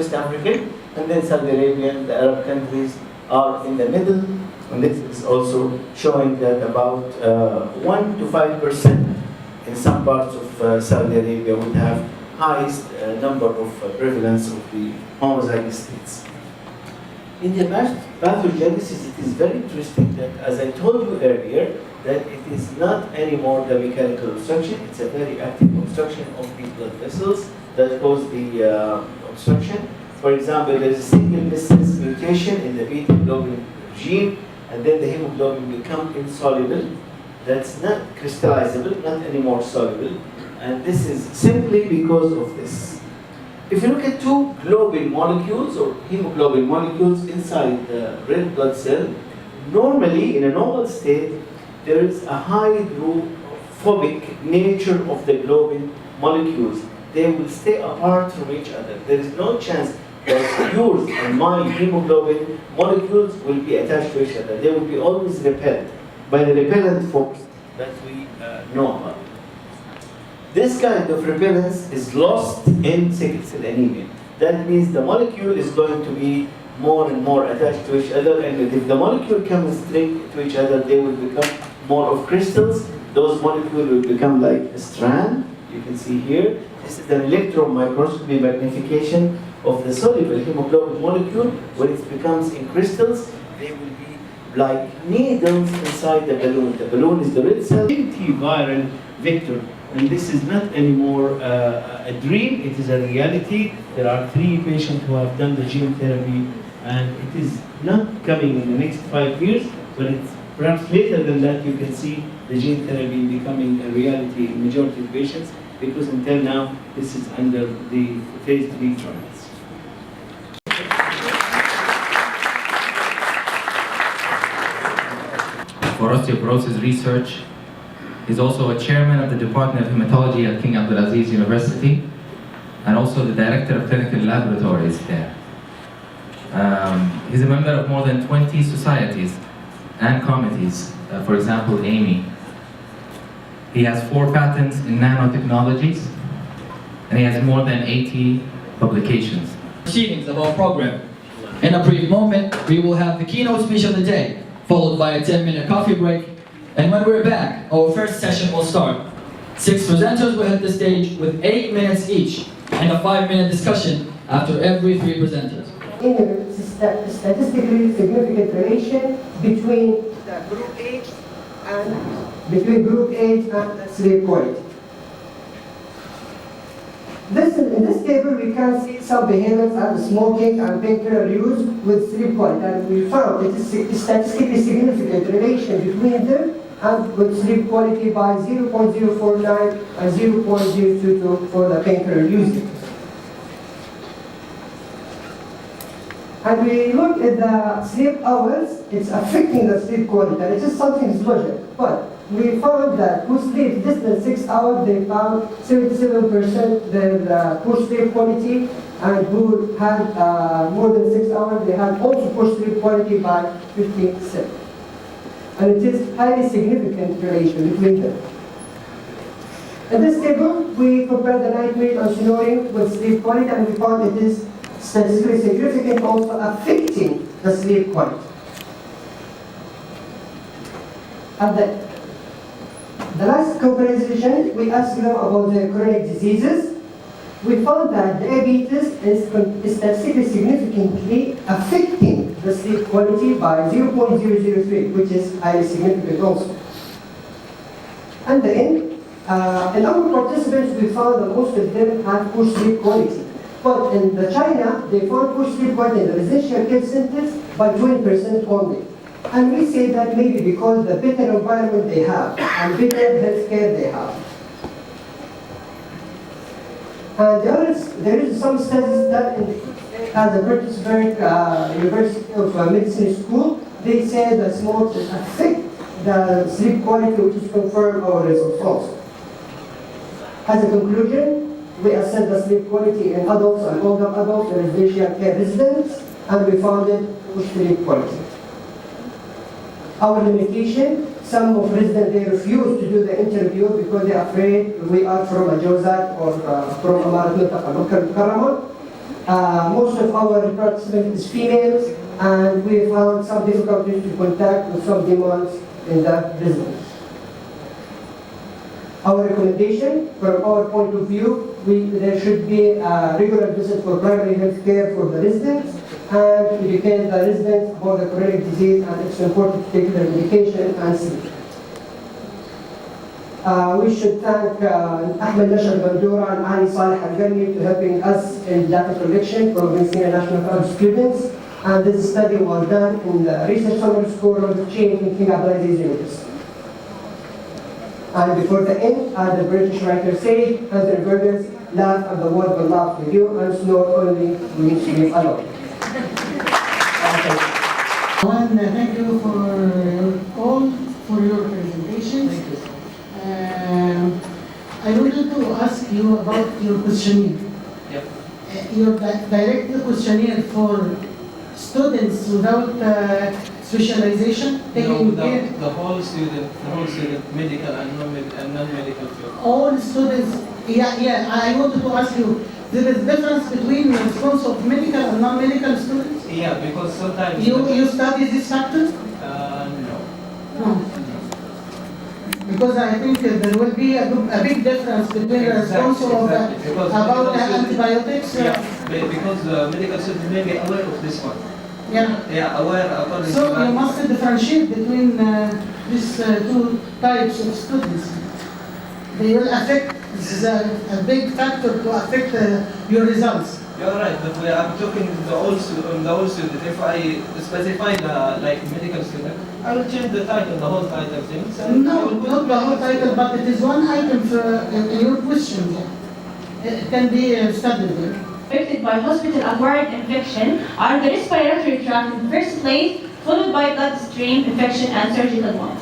West African, and then Saudi Arabia and the Arab countries are in the middle. And this is also showing that about 1 to 5% in some parts of Saudi Arabia would have highest number of prevalence of the homozygous states. In the pathogenesis, it is very interesting that, as I told you earlier, that it is not anymore the mechanical obstruction, it's a very active obstruction of the blood vessels that cause the obstruction. For example, there is a single missense mutation in the beta globin gene, and then the hemoglobin becomes insoluble. That's not crystallizable, not anymore soluble, and this is simply because of this. If you look at two globin molecules or hemoglobin molecules inside the red blood cell, normally in a normal state, there is a hydrophobic nature of the globin molecules. They will stay apart from each other. There is no chance that yours and my hemoglobin molecules will be attached to each other. They will be always repelled by the repellent force that we know about. This kind of repellence is lost in sickle cell anemia. That means the molecule is going to be more and more attached to each other, and if the molecule comes straight to each other, they will become more of crystals. Those molecules will become like a strand. You can see here, this is an electron microscopy magnification of the soluble hemoglobin molecule. When it becomes in crystals, they will be like needles inside the balloon. The balloon is the red cell antiviral vector. And this is not anymore a dream, it is a reality. There are 3 patients who have done the gene therapy, and it is not coming in the next 5 years, but it's perhaps later than that you can see the gene therapy becoming a reality in majority of patients, because until now this is under the phase 3 trials. For osteoporosis research, he's also a chairman of the Department of Hematology at King Abdulaziz University, and also the director of clinical laboratories there. He's a member of more than 20 societies and committees, for example, AMI. He has 4 patents in nanotechnologies, and he has more than 80 publications. Proceedings of our program. In a brief moment, we will have the keynote speech of the day, followed by a 10-minute coffee break. And when we're back, our first session will start. 6 presenters will hit the stage with 8 minutes each, and a 5-minute discussion after every 3 presenters. In a statistically significant relation between the group age and sleep quality. In this table, we can see some behaviors and smoking and painkiller use with sleep quality, and we found it is statistically significant relation between them and with sleep quality by 0.049 and 0.022 for the painkiller usage. And we look at the sleep hours, it's affecting the sleep quality, and it is something is logical. But we found that who sleep less than 6 hours, they found 77% their poor sleep quality, and who had more than 6 hours, they had also poor sleep quality by 50%. And it is highly significant relation between them. In this table, we compared the night rate on snoring with sleep quality, and we found it is statistically significant, also affecting the sleep quality. And the last comparison, we asked them about the chronic diseases. We found that diabetes is statistically significantly affecting the sleep quality by 0.003, which is highly significant also. And then, in our participants, we found that most of them had poor sleep quality. But in China, they found poor sleep quality in the residential care centers by 20% only. And we say that maybe because the better environment they have and better healthcare they have. And there is some studies that at the Pittsburgh University of Medicine School, they say that smoke affect the sleep quality, which is confirmed our results also. As a conclusion, we assess the sleep quality in adults and older adults and residential care residents, and we found it with sleep quality. Our limitation, some of residents, they refuse to do the interview because they're afraid we are from a Jozat or from Amarat Mukarramah. Most of our participants is females, and we found some difficulties to contact with some demands in the residence. Our recommendation, from our point of view, there should be a regular visit for primary health care for the residents, and educate the residents about the chronic disease and it's important to take their medication and sleep. We should thank Ahmed Nashar Bandura and Ali Saleh Al-Gani for helping us in data collection from the Sina National College students. And this study was done in the Research Summer School of Chain in King Abdulaziz University. And before the end, as the British writer said, Hunter Burgers, laugh and the world will laugh with you, and snore only when you sleep alone. Thank you for all for your presentations. I wanted to ask you about your questionnaire. Yep. Your direct questionnaire for students without specialization, taking care. The whole student, medical and non-medical field. All students. Yeah. I wanted to ask you. There is difference between the response of medical and non-medical students. Yeah, because sometimes You study this factor? No. Because I think there will be a big difference between the response of about antibiotics. Because medical students may be aware of this one. Yeah. Aware about this. So you must differentiate between these two types of students. They will affect. This is a big factor to affect your results. You're right, but I'm talking the whole student. If I specify the medical student, I will change the title, the whole title things. No, not the whole title, but it is one item in your question. It can be studied there. Affected by hospital-acquired infection are the respiratory tract in first place, followed by bloodstream infection and surgical one.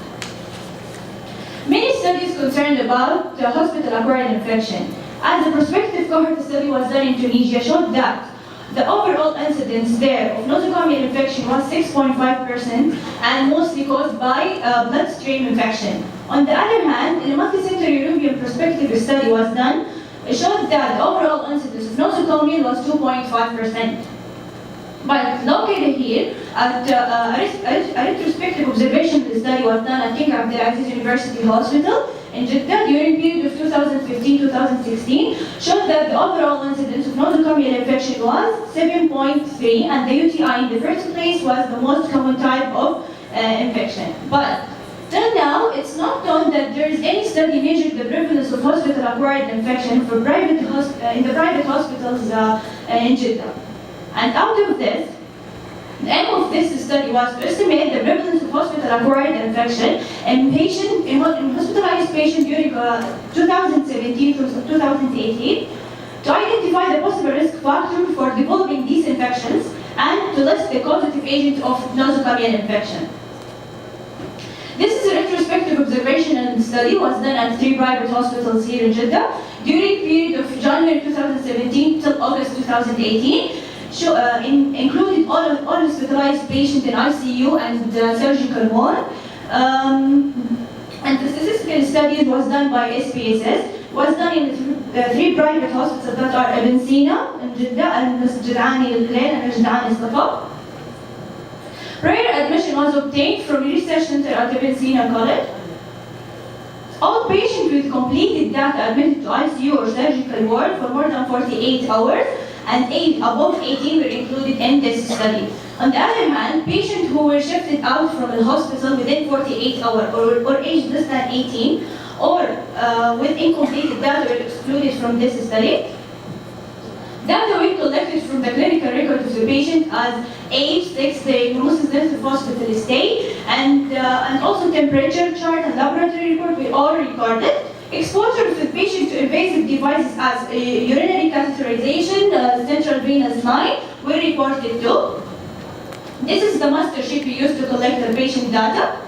Many studies concerned about the hospital-acquired infection. As a prospective cohort study was done in Tunisia showed that the overall incidence there of nosocomial infection was 6.5% and mostly caused by bloodstream infection. On the other hand, in a multi-center European prospective study was done, it showed that the overall incidence of nosocomial was 2.5%. But located here, a retrospective observation study was done at King Abdulaziz University Hospital in Jeddah during the period of 2015-2016, showed that the overall incidence of nosocomial infection was 7.3, and the UTI in the first place was the most common type of infection. But till now, it's not known that there is any study measuring the prevalence of hospital-acquired infection for in the private hospitals in Jeddah. And out of this, the aim of this study was to estimate the prevalence of hospital-acquired infection in hospitalized patients during 2017 to 2018, to identify the possible risk factor for developing these infections and to list the causative agent of nosocomial infection. This is a retrospective observation and study was done at 3 private hospitals here in Jeddah during the period of January 2017 till August 2018. Included all hospitalized patients in ICU and surgical ward. And the statistical study was done by SPSS, was done in 3 private hospitals that are Ibn Sina, in Jeddah, and Jad'ani al-Ghlain, and Jad'ani al-Safa. Prior admission was obtained from the research center at Ibn Sina College. All patients with completed data admitted to ICU or surgical ward for more than 48 hours and above 18 were included in this study. On the other hand, patients who were shifted out from the hospital within 48 hours or aged less than 18 or with incomplete data were excluded from this study. Data were collected from the clinical record of the patient as age, sex, diagnosis, length of hospital stay, and also temperature chart and laboratory report were all recorded. Exposure of the patient to invasive devices as urinary catheterization, central venous line were reported too. This is the master sheet we used to collect the patient data.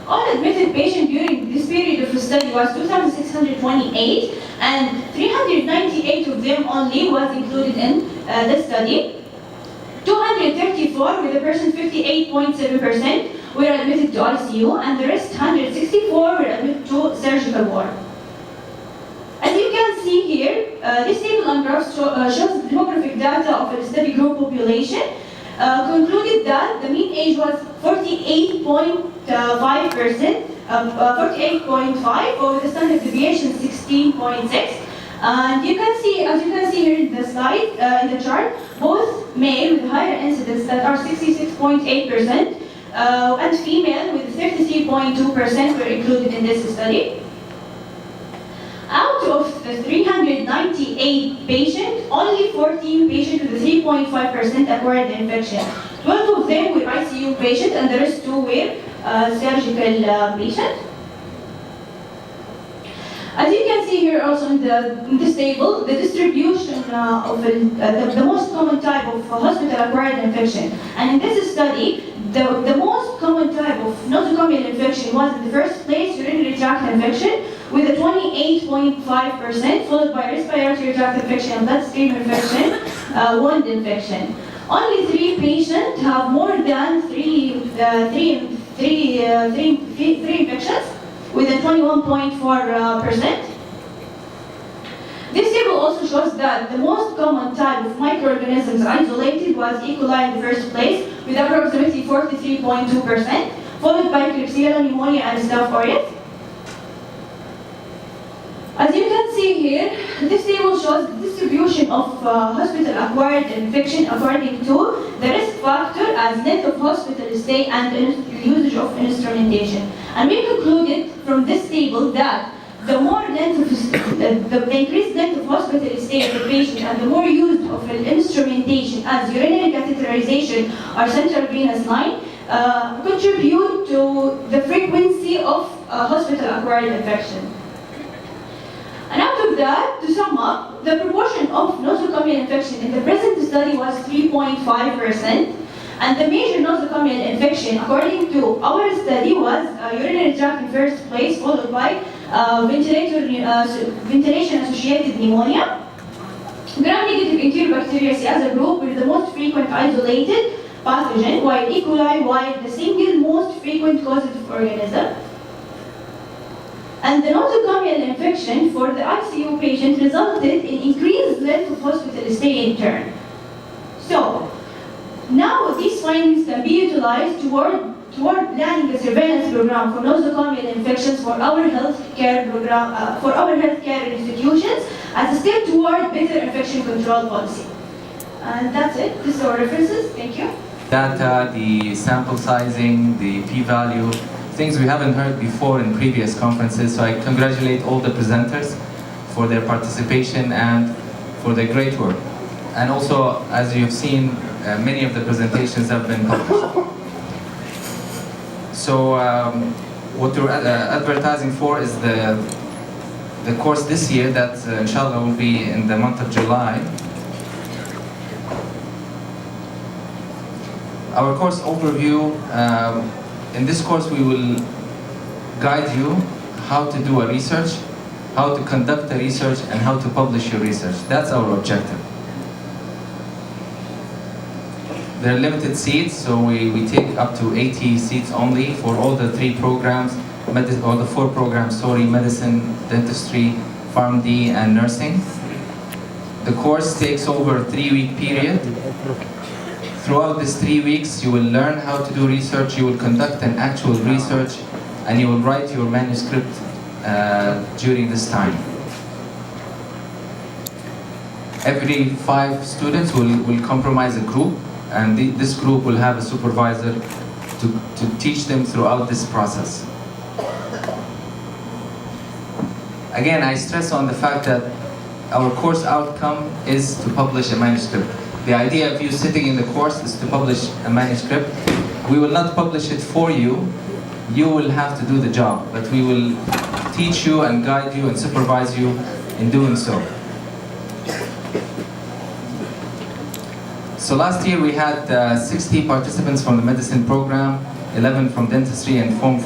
All admitted patients during this period of the study was 2,628 and 398 of them only was included in the study. 234 with a percent 58.7% were admitted to ICU and the rest 164 were admitted to surgical ward. As you can see here, this table and graph shows demographic data of the study group population. Concluded that the mean age was 48.5%, 48.5, over the standard deviation 16.6. And you can see, as you can see here in the slide, in the chart, both male with higher incidence that are 66.8%, and female with 33.2% were included in this study. Out of the 398 patients, only 14 patients with a 3.5% acquired the infection. 12 of them were ICU patients and the rest 2 were surgical patients. As you can see here also in this table, the distribution of the most common type of hospital-acquired infection. And in this study, the most common type of nosocomial infection was in the first place urinary tract infection with a 28.5%, followed by respiratory tract infection and bloodstream infection, wound infection. Only 3 patients have more than three infections with a 21.4%. This table also shows that the most common type of microorganisms isolated was E. coli in the first place, with approximately 43.2%, followed by Klebsiella pneumonia and Staph aureus. As you can see here, this table shows the distribution of hospital-acquired infection according to the risk factor as length of hospital stay and usage of instrumentation. And we concluded from this table that the more length of the increased length of hospital stay of the patient and the more use of instrumentation as urinary catheterization or central venous line contribute to the frequency of hospital-acquired infection. And out of that, to sum up, the proportion of nosocomial infection in the present study was 3.5%, and the major nosocomial infection, according to our study, was urinary tract in first place, followed by ventilation-associated pneumonia. Gram-negative Enterobacteriaceae as a group were the most frequent isolated pathogen, while E. coli was the single most frequent causative organism. And the nosocomial infection for the ICU patient resulted in increased length of hospital stay in turn. So, now these findings can be utilized toward planning a surveillance program for nosocomial infections for our healthcare program, for our healthcare institutions as a step toward better infection control policy. And that's it. These are our references. Thank you. Data, the sample sizing, the p-value, things we haven't heard before in previous conferences. So I congratulate all the presenters for their participation and for their great work. And also, as you've seen, many of the presentations have been published. So what we're advertising for is the course this year that inshallah will be in the month of July. Our course overview, in this course we will guide you how to do a research, how to conduct a research, and how to publish your research. That's our objective. There are limited seats, so we take up to 80 seats only for all the 3 programs, or the 4 programs, medicine, dentistry, PharmD, and nursing. The course takes over a 3-week period. Throughout these 3 weeks, you will learn how to do research, you will conduct an actual research, and you will write your manuscript during this time. Every 5 students will comprise a group, and this group will have a supervisor to teach them throughout this process. Again, I stress on the fact that our course outcome is to publish a manuscript. The idea of you sitting in the course is to publish a manuscript. We will not publish it for you. You will have to do the job, but we will teach you and guide you and supervise you in doing so. So last year we had 60 participants from the medicine program, 11 from dentistry, and 4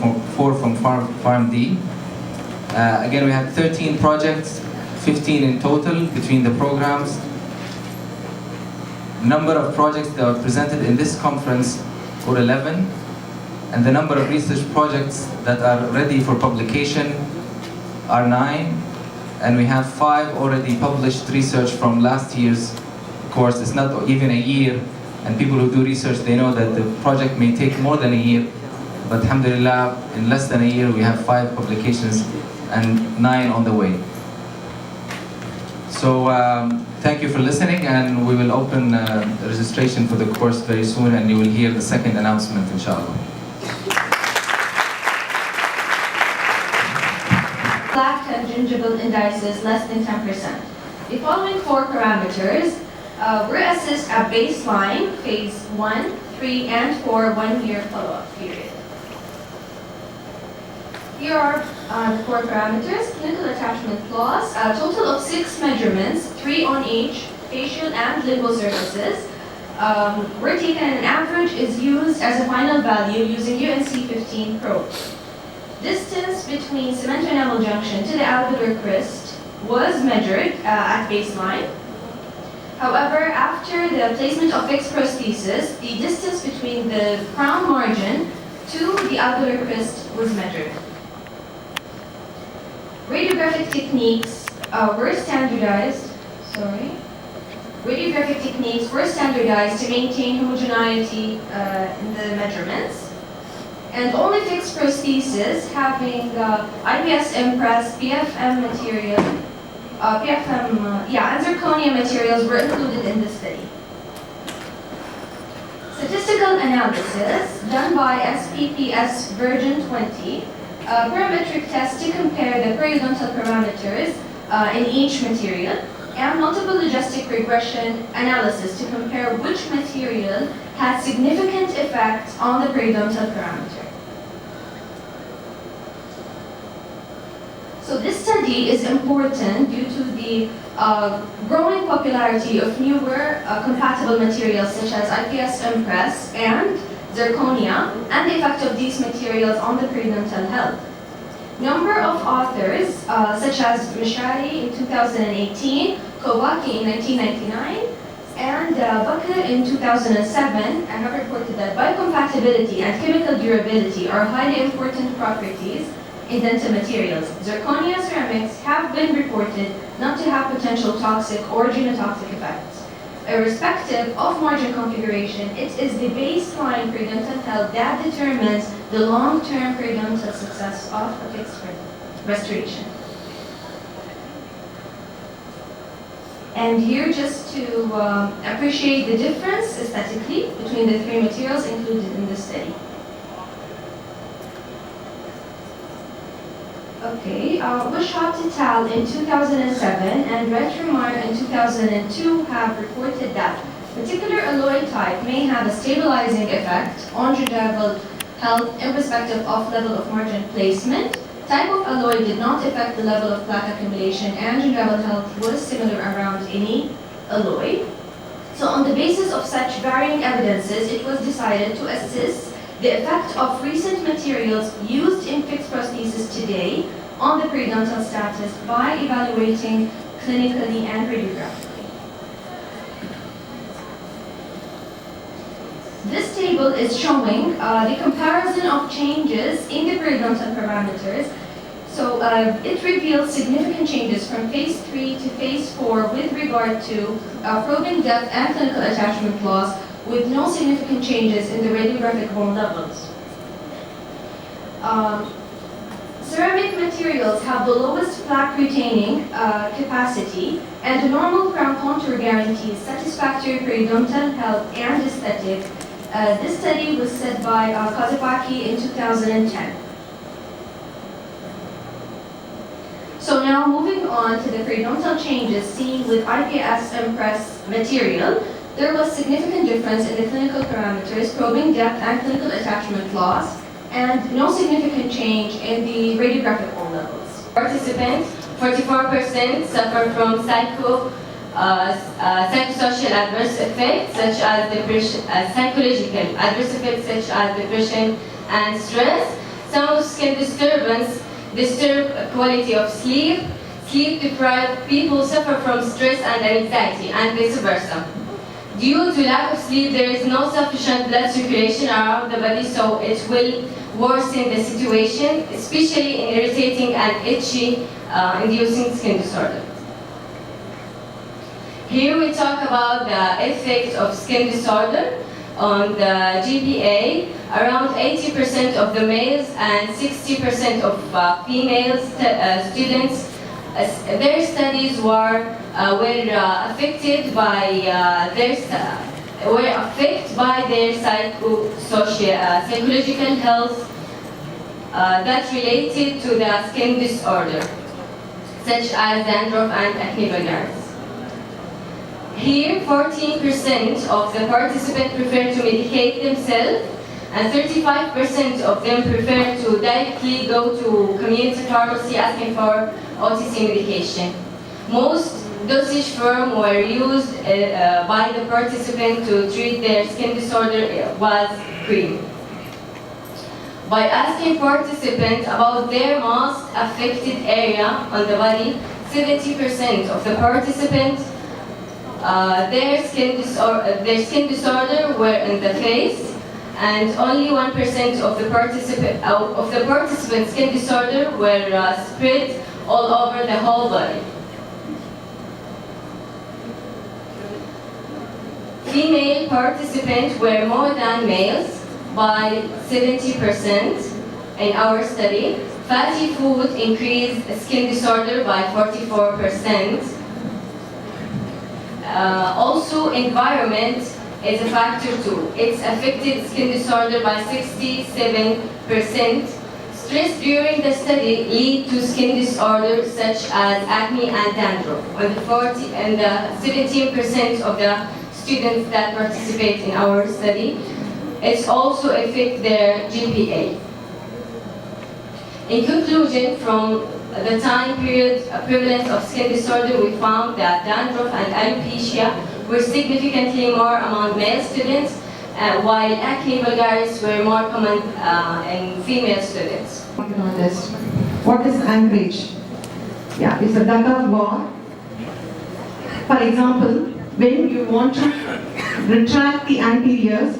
from PharmD. Again, we had 13 projects, 15 in total between the programs. Number of projects that were presented in this conference were 11, and the number of research projects that are ready for publication are 9, and we have 5 already published research from last year's course. It's not even a year, and people who do research, they know that the project may take more than a year, but alhamdulillah, in less than a year we have 5 publications and 9 on the way. So thank you for listening, and we will open registration for the course very soon, and you will hear the second announcement, inshallah. Plaque and gingival indices less than 10%. The following 4 parameters were assessed at baseline, phase 1, 3, and 4 1-year follow-up period. Here are the 4 parameters. Clinical attachment clause, a total of 6 measurements, 3 on each facial and lingual surfaces, were taken, and an average is used as a final value using UNC 15 probe. Distance between cement enamel junction to the alveolar crest was measured at baseline. However, after the placement of fixed prosthesis, the distance between the crown margin to the alveolar crest was measured. Radiographic techniques were standardized. Radiographic techniques were standardized to maintain homogeneity in the measurements. And only fixed prosthesis having IPS impress, PFM material, and zirconia materials were included in the study. Statistical analysis done by SPPS version 20, a parametric test to compare the periodontal parameters in each material, and multiple logistic regression analysis to compare which material had significant effects on the periodontal parameter. So this study is important due to the growing popularity of newer compatible materials such as IPS impress and zirconia, and the effect of these materials on the periodontal health. Number of authors such as Mishari in 2018, Kowaki in 1999, and Bakr in 2007 have reported that biocompatibility and chemical durability are highly important properties in dental materials. Zirconia ceramics have been reported not to have potential toxic or genotoxic effects. Irrespective of margin configuration, it is the baseline periodontal health that determines the long-term periodontal success of a fixed restoration. And here, just to appreciate the difference aesthetically between the 3 materials included in the study. Okay, Wishart et al. In 2007 and Retromar in 2002 have reported that particular alloy type may have a stabilizing effect on gingival health irrespective of level of margin placement. Type of alloy did not affect the level of plaque accumulation, and gingival health was similar around any alloy. So on the basis of such varying evidences, it was decided to assess the effect of recent materials used in fixed prosthesis today on the periodontal status by evaluating clinically and radiographically. This table is showing the comparison of changes in the periodontal parameters. So it reveals significant changes from phase 3 to phase 4 with regard to probing depth and clinical attachment loss, with no significant changes in the radiographic bone levels. Ceramic materials have the lowest plaque retaining capacity, and the normal crown contour guarantees satisfactory periodontal health and aesthetic. This study was said by Kazipaki in 2010. So now moving on to the periodontal changes seen with IPS impress material, there was significant difference in the clinical parameters, probing depth and clinical attachment loss, and no significant change in the radiographic bone levels. Participants, 44% suffer from psychosocial adverse effects such as depression, psychological adverse effects such as depression and stress. Some of skin disturbance disturb quality of sleep. Sleep deprived people suffer from stress and anxiety, and vice versa. Due to lack of sleep, there is no sufficient blood circulation around the body, so it will worsen the situation, especially in irritating and itchy inducing skin disorder. Here we talk about the effect of skin disorder on the GPA. Around 80% of the males and 60% of female students, their studies were affected by their psychological health that related to the skin disorder, such as dandruff and acne vulgaris. Here, 14% of the participants prefer to medicate themselves, and 35% of them prefer to directly go to community pharmacy asking for OTC medication. Most dosage forms were used by the participant to treat their skin disorder was cream. By asking participants about their most affected area on the body, 70% of the participants their skin disorder were in the face, and only 1% of the participants' skin disorder were spread all over the whole body. Female participants were more than males by 70% in our study. Fatty food increased skin disorder by 44%. Also, environment is a factor too. It's affected skin disorder by 67%. Stress during the study lead to skin disorders such as acne and dandruff. On the 17% of the students that participate in our study, it's also affect their GPA. In conclusion, from the time period prevalence of skin disorder, we found that dandruff and alopecia were significantly more among male students, while acne vulgaris were more common in female students. What is anchorage? Yeah, it's a tug war. For example, when you want to retract the anteriors,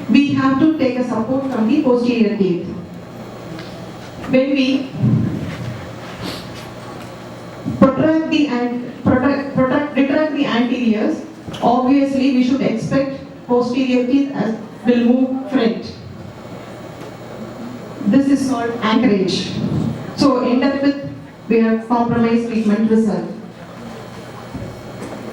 we have to take a support from the posterior teeth. When we retract the anteriors, obviously we should expect posterior teeth as will move front. This is called anchorage. So end up with we have compromised treatment result.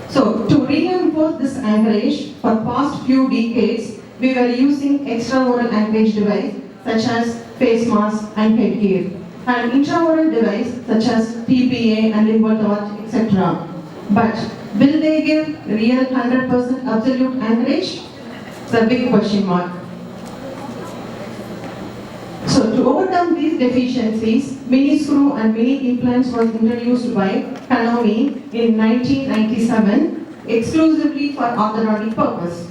So to reinforce this anchorage, for past few decades, we were using extraoral anchorage device such as face mask and headgear, and intraoral device such as TPA and lingual etc. But will they give real 100% absolute anchorage? It's a big question mark. So to overcome these deficiencies, mini screw and mini implants was introduced by Kanami in 1997 exclusively for orthodontic purpose.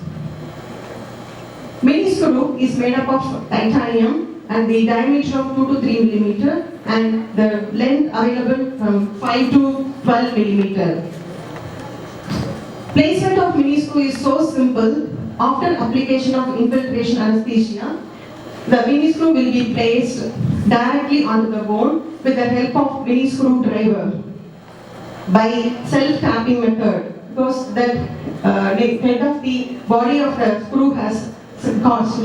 Mini screw is made up of titanium and the diameter of 2 to 3 millimeter and the length available from 5 to 12 millimeter. Placement of mini screw is so simple. After application of infiltration anesthesia, the mini screw will be placed directly onto the bone with the help of mini screw driver by self-tapping method, because the head of the body of the screw has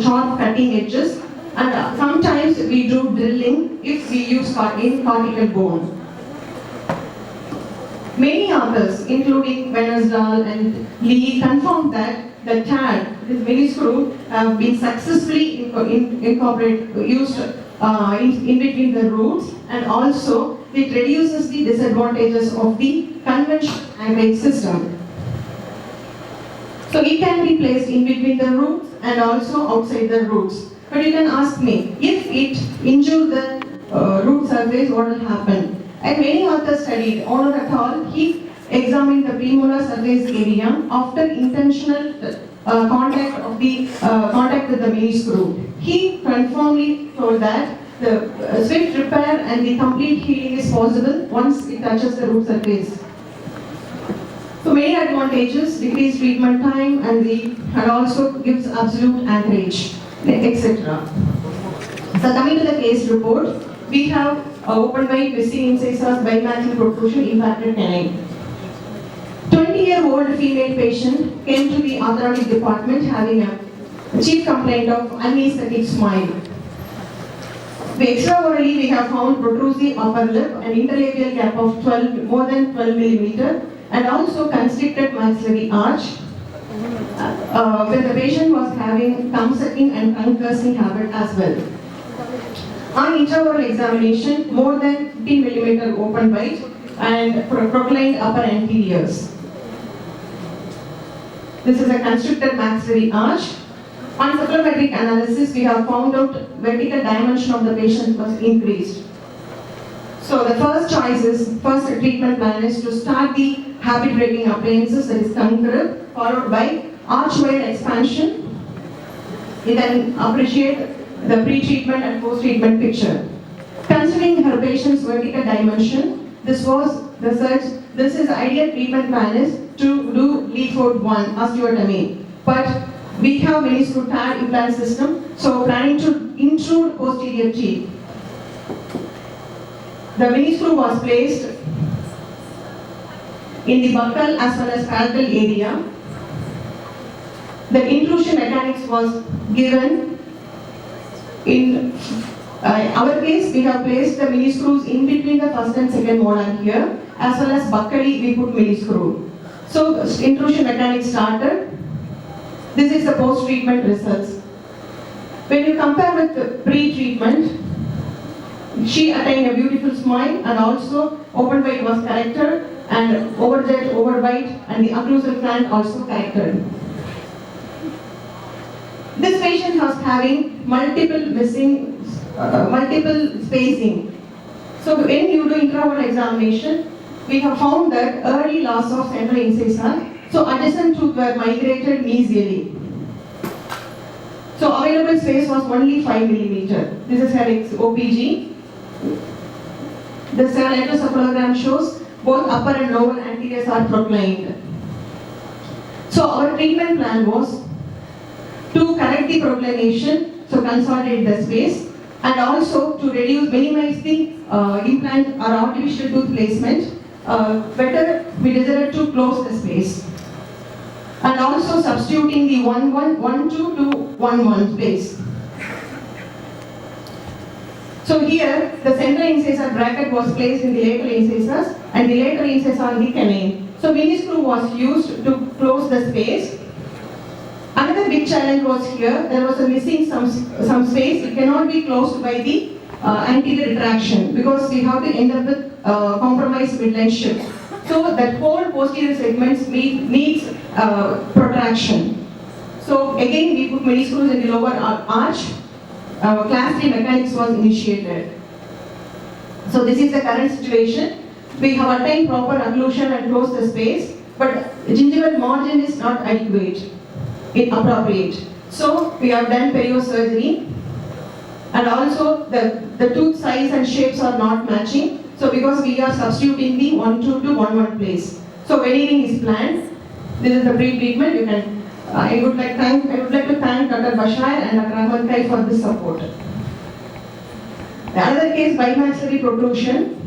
sharp cutting edges, and sometimes we do drilling if we use in cortical bone. Many authors, including Venersdal and Lee, confirmed that the TAD, this mini screw, have been successfully used in between the roots, and also it reduces the disadvantages of the conventional anchorage system. So it can be placed in between the roots and also outside the roots. But you can ask me, if it injures the root surface, what will happen? And many authors studied, Honor et al., he examined the premolar surface area after intentional contact with the mini screw. He confirmedly told that the swift repair and the complete healing is possible once it touches the root surface. So many advantages: decreased treatment time and also gives absolute anchorage, etc. So coming to the case report, we have open wide missing incisors, bimaxial protrusion, impacted canine. 20-year-old female patient came to the orthodontic department having a chief complaint of anesthetic smile. Extraorally, we have found protrusive upper lip and interlabial gap of more than 12 millimeter, and also constricted maxillary arch. When the patient was having tongue sucking and tongue cursing habit as well. On intraoral examination, more than 15 millimeter open bite and proclined upper anteriors. This is a constricted maxillary arch. On supplementary analysis, we have found out vertical dimension of the patient was increased. So the first treatment plan is to start the habit breaking appliances, that is tongue grip, followed by arch-wide expansion. You can appreciate the pre-treatment and post-treatment picture. Considering her patient's vertical dimension, this is the ideal treatment plan is to do Leaford 1 osteotomy. But we have meniscus TAD implant system, so planning to intrude posterior teeth. The meniscus was placed in the buccal as well as palatal area. The intrusion mechanics was given. In our case, we have placed the meniscus in between the first and second molar here, as well as buccally we put meniscus. So intrusion mechanics started. This is the post-treatment results. When you compare with the pre-treatment, she attained a beautiful smile, and also open bite was corrected, and overjet, overbite, and the occlusal gland also corrected. This patient was having multiple spacing. So when you do intraoral examination, we have found that early loss of central incisor. So adjacent tooth were migrated mesially. So available space was only 5 millimeter. This is her OPG. The electrocephalogram shows both upper and lower anteriors are proclined. So our treatment plan was to correct the proclination, so consolidate the space, and also to minimize the implant or artificial tooth placement. Better we decided to close the space. And also substituting the 1-1, 1-2 to 1-1 space. So here, the central incisor bracket was placed in the lateral incisors and the lateral incisor on the canine. So meniscus was used to close the space. Another big challenge was here, there was a missing some space. It cannot be closed by the anterior retraction because we have to end up with compromised midline shift. So that whole posterior segments needs protraction. So again, we put meniscus in the lower arch. Class 3 mechanics was initiated. So this is the current situation. We have attained proper occlusion and closed the space, but gingival margin is not adequate, inappropriate. So we have done periosurgery, and also the tooth size and shapes are not matching. So because we are substituting the 1-2 to 1-1 place. So veneering is planned. This is the pre-treatment. You can. I would like to thank Dr. Bashar and Dr. Ahmed Kai for this support. The other case, bimaxillary protrusion.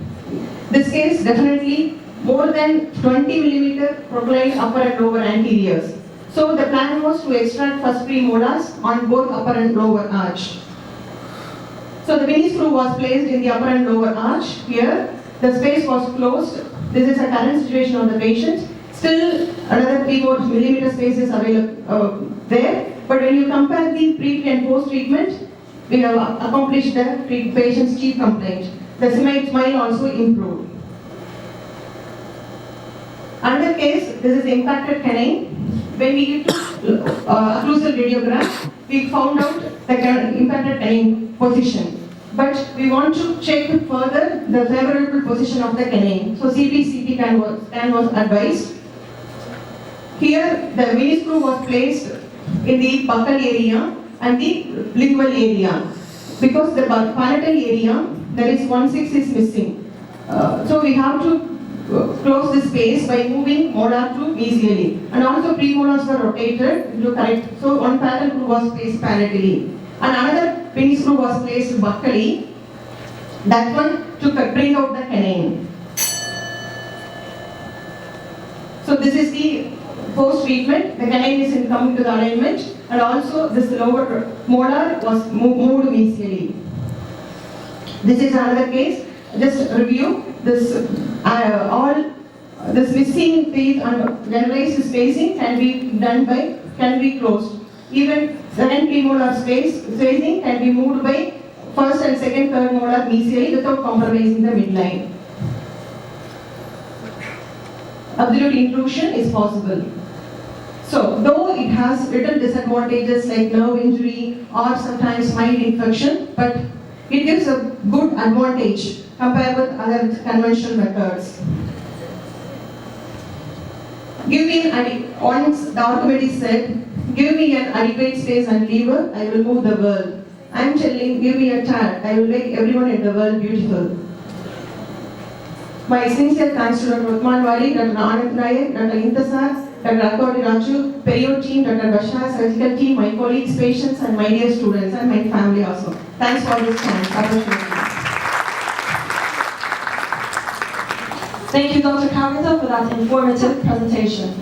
This case definitely more than 20 millimeter proclined upper and lower anteriors. So the plan was to extract first premolars on both upper and lower arch. So the meniscus was placed in the upper and lower arch here. The space was closed. This is a current situation of the patient. Still another 3-4 millimeter space is available there. But when you compare the pre and post treatment, we have accomplished the patient's chief complaint. The smile also improved. Another case, this is impacted canine. When we did occlusal radiogram, we found out the impacted canine position. But we want to check further the favorable position of the canine. So CT scan was advised. Here, the meniscus was placed in the buccal area and the lingual area. Because the palatal area, there is 1/6 is missing. So we have to close the space by moving molar to mesially. And also premolars were rotated to correct. So one palatal groove was placed palatally. And another mini screw was placed buccally. That one to bring out the canine. So this is the post-treatment. The canine is in coming to the alignment, and also this lower molar was moved mesially. This is another case. Just review this. This missing teeth and generalized spacing can be closed. Even second premolar spacing can be moved by first and second, third molar mesially without compromising the midline. Absolute inclusion is possible. So, though it has little disadvantages like nerve injury or sometimes mild infection, but it gives a good advantage compared with other conventional methods. Once the Archimedes said, give me an adequate space and lever, I will move the world. I am telling, give me a tad, I will make everyone in the world beautiful. My sincere thanks to Dr. Uthman Wali, Dr. Anand Nayak, Dr. Intasar, Dr. Akodi Raju, Perio team, Dr. Bashar, surgical team, my colleagues, patients, and my dear students, and my family also. Thanks for this time. Thank you, Dr. Kavita, for that informative presentation.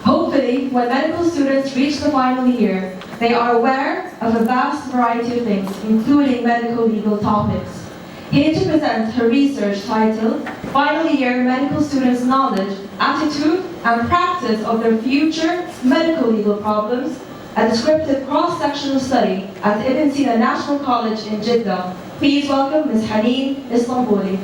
Hopefully, when medical students reach the final year, they are aware of a vast variety of things, including medical legal topics. Here to present her research titled, Final Year Medical Students' Knowledge, Attitude, and Practice of Their Future Medical Legal Problems, a descriptive cross-sectional study at Ibn Sina National College in Jeddah. Please welcome Ms. Haneen Istanbuli.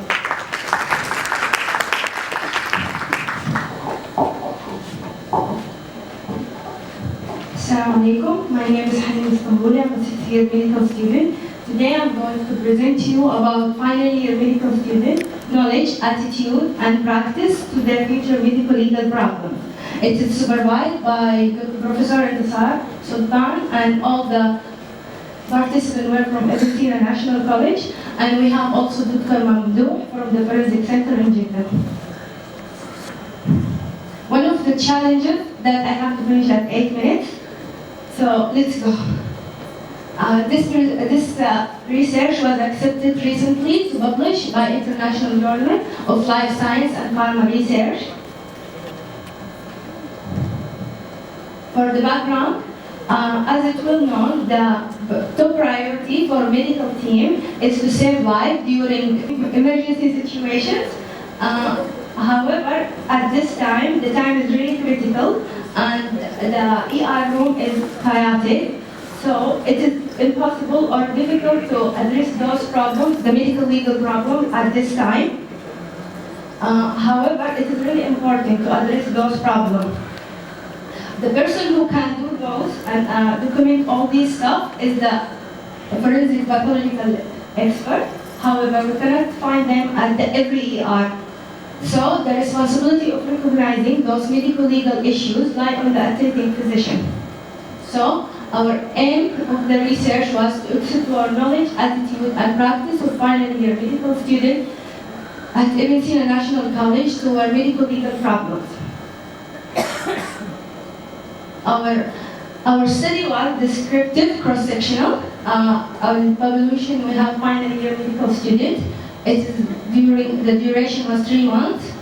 Assalamu alaikum. My name is Haneen Istanbuli. I'm a 6th year medical student. Today I'm going to present to you about final year medical student knowledge, attitude, and practice to their future medical legal problems. It is supervised by Professor Intasar, Sultan, and all the participants were from Ibn Sina National College, and we have also Dr. Mamdouh from the Forensic Center in Jeddah. One of the challenges that I have to finish at 8 minutes. So let's go. This research was accepted recently to publish by International Journal of Life Science and Pharma Research. For the background, as it will known, the top priority for medical team is to save life during emergency situations. However, at this time, the time is really critical and the ER room is chaotic, so it is impossible or difficult to address those problems, the medical legal problems at this time. However, it is really important to address those problems. The person who can do those and document all these stuff is the forensic pathological expert. However, we cannot find them at every ER. So the responsibility of recognizing those medical legal issues lie on the attending physician. So our aim of the research was to explore knowledge, attitude, and practice of final year medical students at Ibn Sina National College to our medical legal problems. Our study was descriptive, cross-sectional. Our population, we have final year medical students. The duration was 3 months,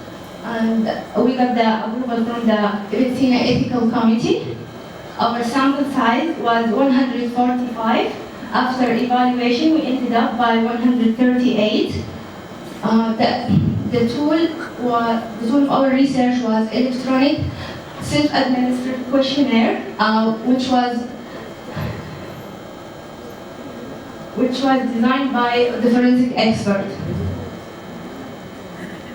and we got the approval from the Ibn Sina Ethical Committee. Our sample size was 145. After evaluation, we ended up by 138. The tool of our research was electronic self-administered questionnaire, which was designed by the forensic expert.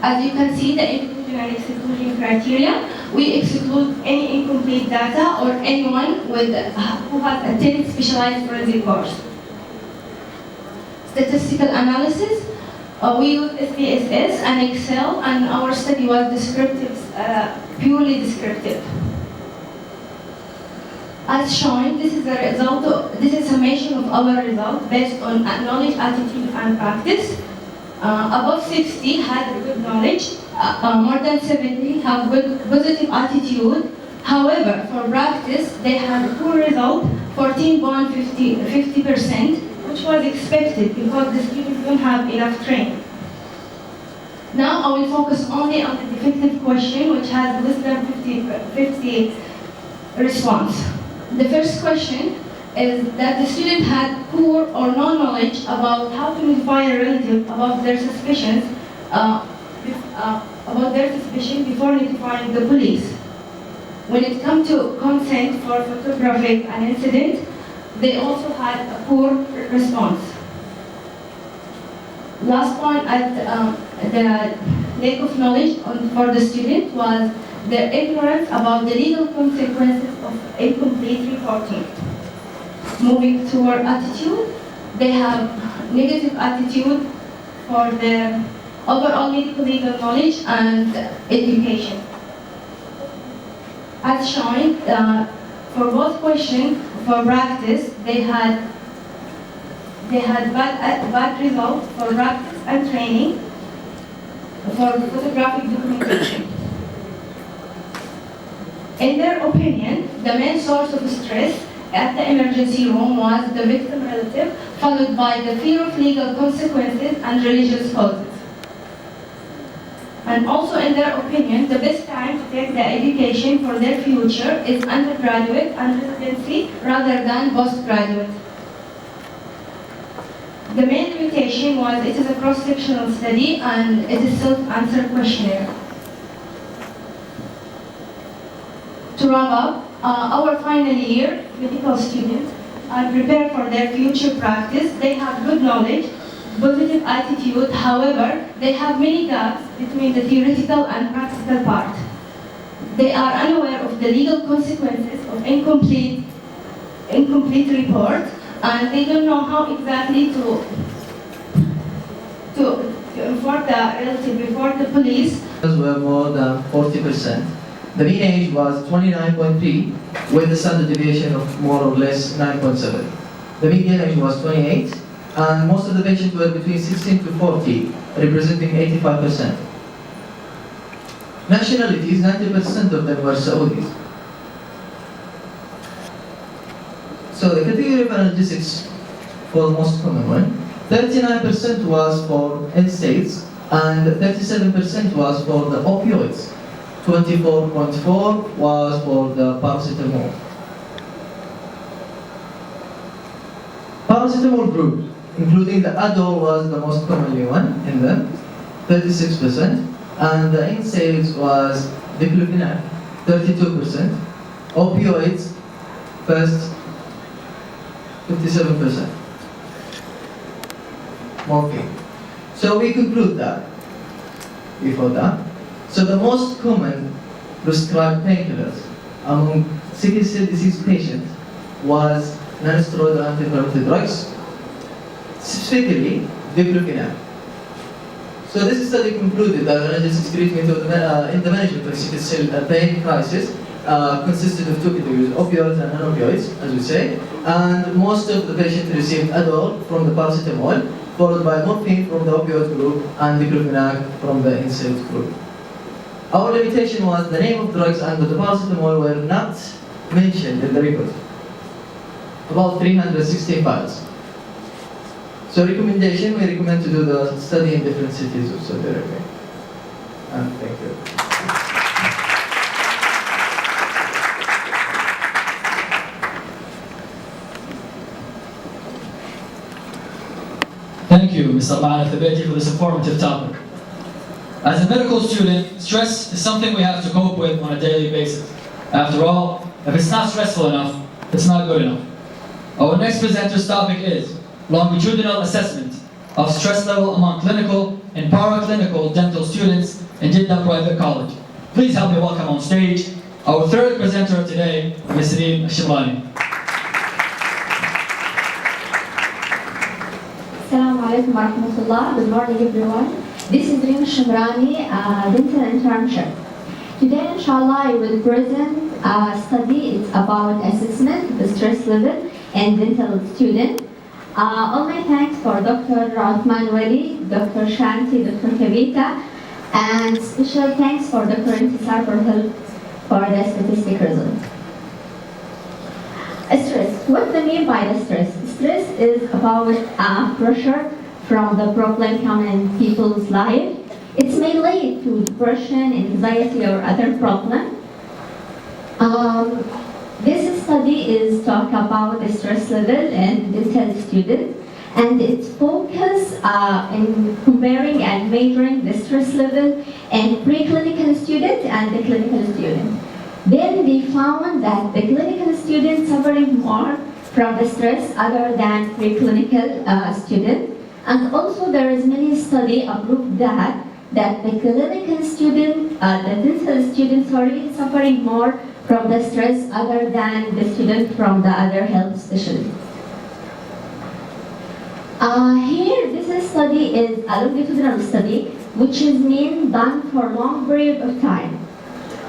As you can see, the inclusion and exclusion criteria, we exclude any incomplete data or anyone who has attended specialized forensic course. Statistical analysis, we use SPSS and Excel, and our study was descriptive, purely descriptive. As shown, this is a summation of our result based on knowledge, attitude, and practice. Above 60 had good knowledge, more than 70 have good positive attitude. However, for practice, they had poor result 14.50%, which was expected because the students don't have enough training. Now I will focus only on the defective question, which has less than 50 response. The first question is that the student had poor or no knowledge about how to notify a relative about their suspicions before notifying the police. When it comes to consent for photographing an incident, they also had a poor response. Last one, the lack of knowledge for the student was their ignorance about the legal consequences of incomplete reporting. Moving toward attitude, they have negative attitude for their overall medical legal knowledge and education. As shown, for both questions, for practice, they had bad results for practice and training for photographic documentation. In their opinion, the main source of stress at the emergency room was the victim relative, followed by the fear of legal consequences and religious causes. And also in their opinion, the best time to take the education for their future is undergraduate and residency rather than postgraduate. The main limitation was it is a cross-sectional study and it is self-answer questionnaire. To wrap up, our final year medical students are prepared for their future practice. They have good knowledge, positive attitude. However, they have many gaps between the theoretical and practical part. They are unaware of the legal consequences of incomplete report, and they don't know how exactly to inform the relative before the police. Were more than 40%. The mean age was 29.3, with a standard deviation of more or less 9.7. The median age was 28, and most of the patients were between 16 to 40, representing 85%. Nationalities, 90% of them were Saudis. So the category of analgesics for the most common one, 39% was for NSAIDs and 37% was for the opioids. 24.4 was for the paracetamol. Paracetamol group, including the Adol, was the most commonly one in them, 36%, and the NSAIDs was diclofenac, 32%, opioids, first 57%. Morphine. So we conclude that before that. So the most common prescribed painkillers among sickle cell disease patients was non-steroidal anti-inflammatory drugs, specifically diclofenac. So this study concluded that analgesic treatment in the management of sickle cell pain crisis consisted of two categories, opioids and non-opioids, as we say, and most of the patients received Adol from the paracetamol, followed by morphine from the opioid group and diclofenac from the NSAID group. Our limitation was the name of drugs under the paracetamol were not mentioned in the report. About 316 files. So recommendation, we recommend to do the study in different cities of Saudi Arabia. And thank you. Thank you, Mr. Ma'ana Thabeti, for this informative topic. As a medical student, stress is something we have to cope with on a daily basis. After all, if it's not stressful enough, it's not good enough. Our next presenter's topic is longitudinal assessment of stress level among clinical and paraclinical dental students in Jeddah Private College. Please help me welcome on stage our third presenter of today, Ms. Reem Shimrani. Assalamu alaikum wa rahmatullah. Good morning, everyone. This is Reem Shimrani, dental internship. Today, inshallah, I will present a study. It's about assessment of the stress level in dental student. All my thanks for Dr. Uthman Wali, Dr. Shanti, Dr. Kavita, and special thanks for Dr. Intisar for help for the statistic result. Stress. what do I mean by the stress? Stress is about pressure from the problem coming in people's life. It may lead to depression, anxiety, or other problems. This study is talk about the stress level in dental students, and it's focused in comparing and measuring the stress level in preclinical students and the clinical students. Then they found that the clinical students suffering more from the stress other than preclinical students. And also there is many study approved that the clinical student, the dental students suffering more from the stress other than the student from the other health specialties. Here, this study is a longitudinal study, which is mean done for long period of time,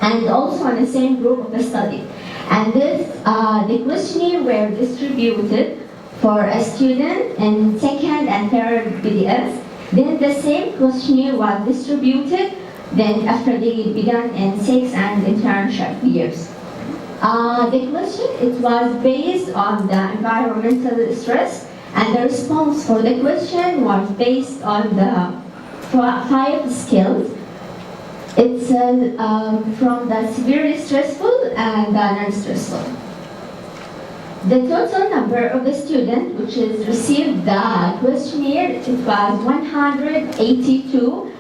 and also in the same group of the study. And the questionnaire were distributed for a student in second and third BDS. Then the same questionnaire was distributed then after they began in 6 and internship years. The question, it was based on the environmental stress, and the response for the question was based on the 5 skills. It's from the severely stressful and the non-stressful. The total number of the students which is received the questionnaire, it was 182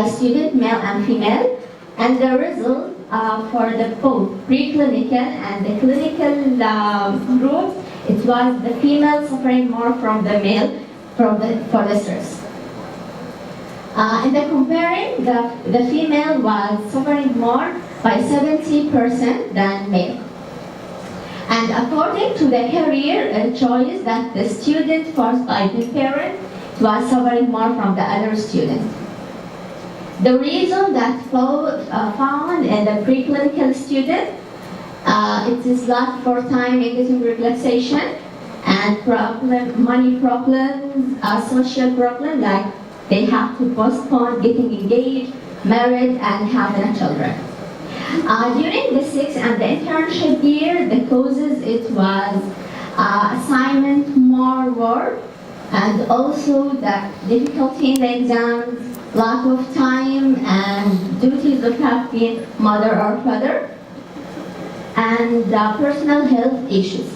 students, male and female, and the result for the both preclinical and the clinical group, it was the female suffering more from the male for the stress. In the comparing, the female was suffering more by 70% than male. And according to the career choice that the student forced by the parent was suffering more from the other student. The reason that found in the preclinical student, it is lack for time in getting relaxation and money problems, social problems, like they have to postpone getting engaged, married, and having children. During the 6th and the internship year, the causes, it was assignment, more work, and also the difficulty in the exams, lack of time, and duties of having mother or father, and personal health issues.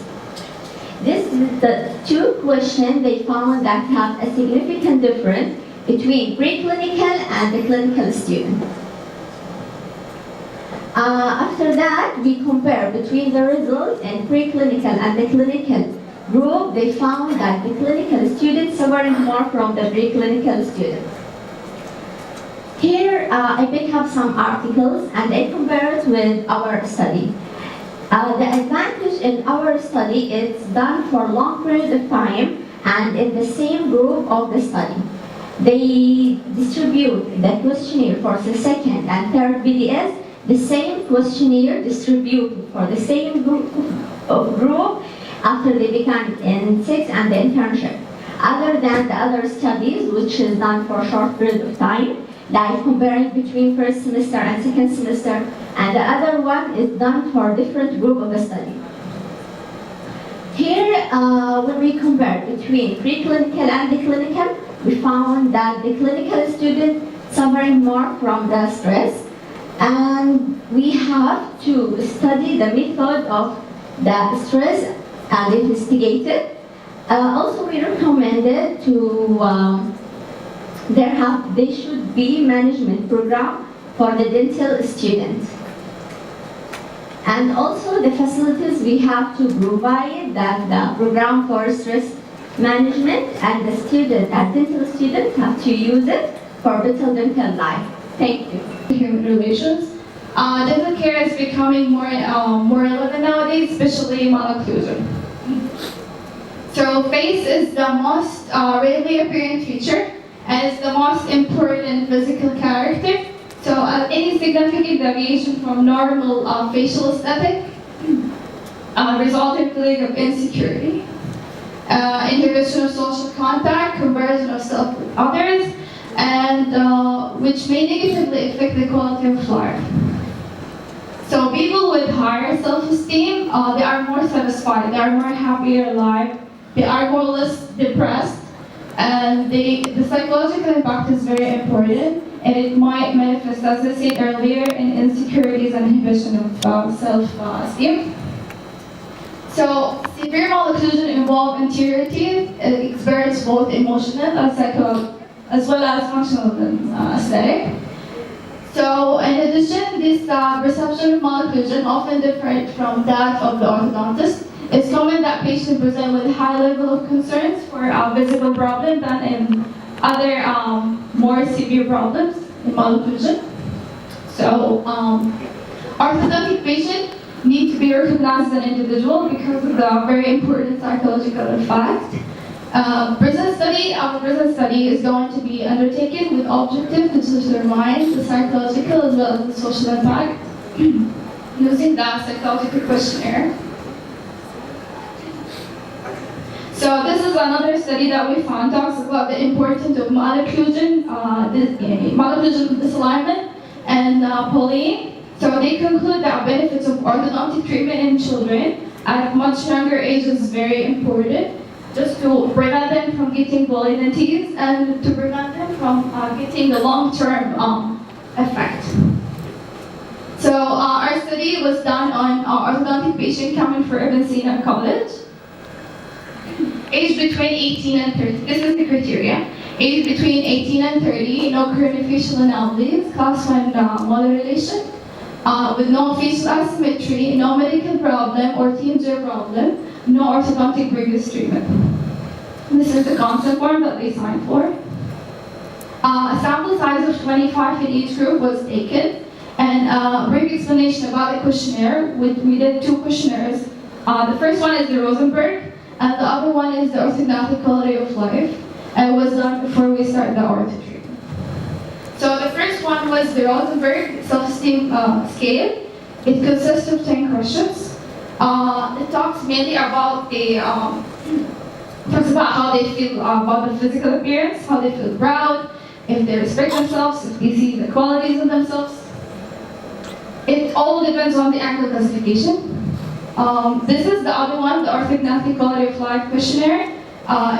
This is the 2 questions they found that have a significant difference between preclinical and the clinical student. After that, we compare between the results in preclinical and the clinical group. They found that the clinical students suffering more from the preclinical students. Here, I pick up some articles and I compare it with our study. The advantage in our study is done for long period of time and in the same group of the study. They distribute the questionnaire for the second and third BDS. The same questionnaire distributed for the same group after they began in 6th and the internship. Other than the other studies, which is done for a short period of time, like comparing between first semester and second semester, and the other one is done for different group of the study. Here, when we compare between preclinical and the clinical, we found that the clinical student suffering more from the stress, and we have to study the method of the stress and investigate it. Also, we recommended to there should be management program for the dental students. And also the facilities we have to provide that the program for stress management, and the student, and dental students have to use it for better dental life. Thank you. Human relations. Dental care is becoming more relevant nowadays, especially malocclusion. So face is the most rarely appearing feature and is the most important physical character. So any significant deviation from normal facial aesthetic results in feeling of insecurity, inhibition of social contact, comparison of self with others, and which may negatively affect the quality of life. So People with higher self-esteem, they are more satisfied, they are more happier in life, they are more or less depressed, and the psychological impact is very important, and it might manifest, as I said earlier, in insecurities and inhibition of self-esteem. So, severe malocclusion involves anterior teeth. It experience both emotional and psychological, as well as functional and aesthetic. So, in addition, this perception of malocclusion often different from that of the orthodontist. It's common that patients present with a high level of concerns for visible problems than in other more severe problems in malocclusion. So, orthodontic patients need to be recognized as an individual because of the very important psychological effect. Our present study is going to be undertaken with objective to determine the psychological as well as the social impact using the psychological questionnaire. So this is another study that we found talks about the importance of malocclusion, malocclusion disalignment, and bullying. So they conclude that benefits of orthodontic treatment in children at much younger ages is very important, just to prevent them from getting bullied and teased, and to prevent them from getting the long-term effect. So our study was done on orthodontic patient coming from Sina College, age between 18 and 30. This is the criteria. Age between 18 and 30, no craniofacial anomalies, class 1 molar relation, with no facial asymmetry, no medical problem or TMJ problem, no orthodontic previous treatment. This is the consent form that they signed for. A sample size of 25 in each group was taken, and a brief explanation about the questionnaire. We did 2 questionnaires. The first one is the Rosenberg, and the other one is the orthodontic quality of life, and it was done before we started the ortho treatment. So the first one was the Rosenberg self-esteem scale. It consists of 10 questions. It talks mainly about talks about how they feel about the physical appearance, how they feel proud, if they respect themselves, if they see the qualities of themselves. It all depends on the angle classification. This is the other one, the orthodontic quality of life questionnaire.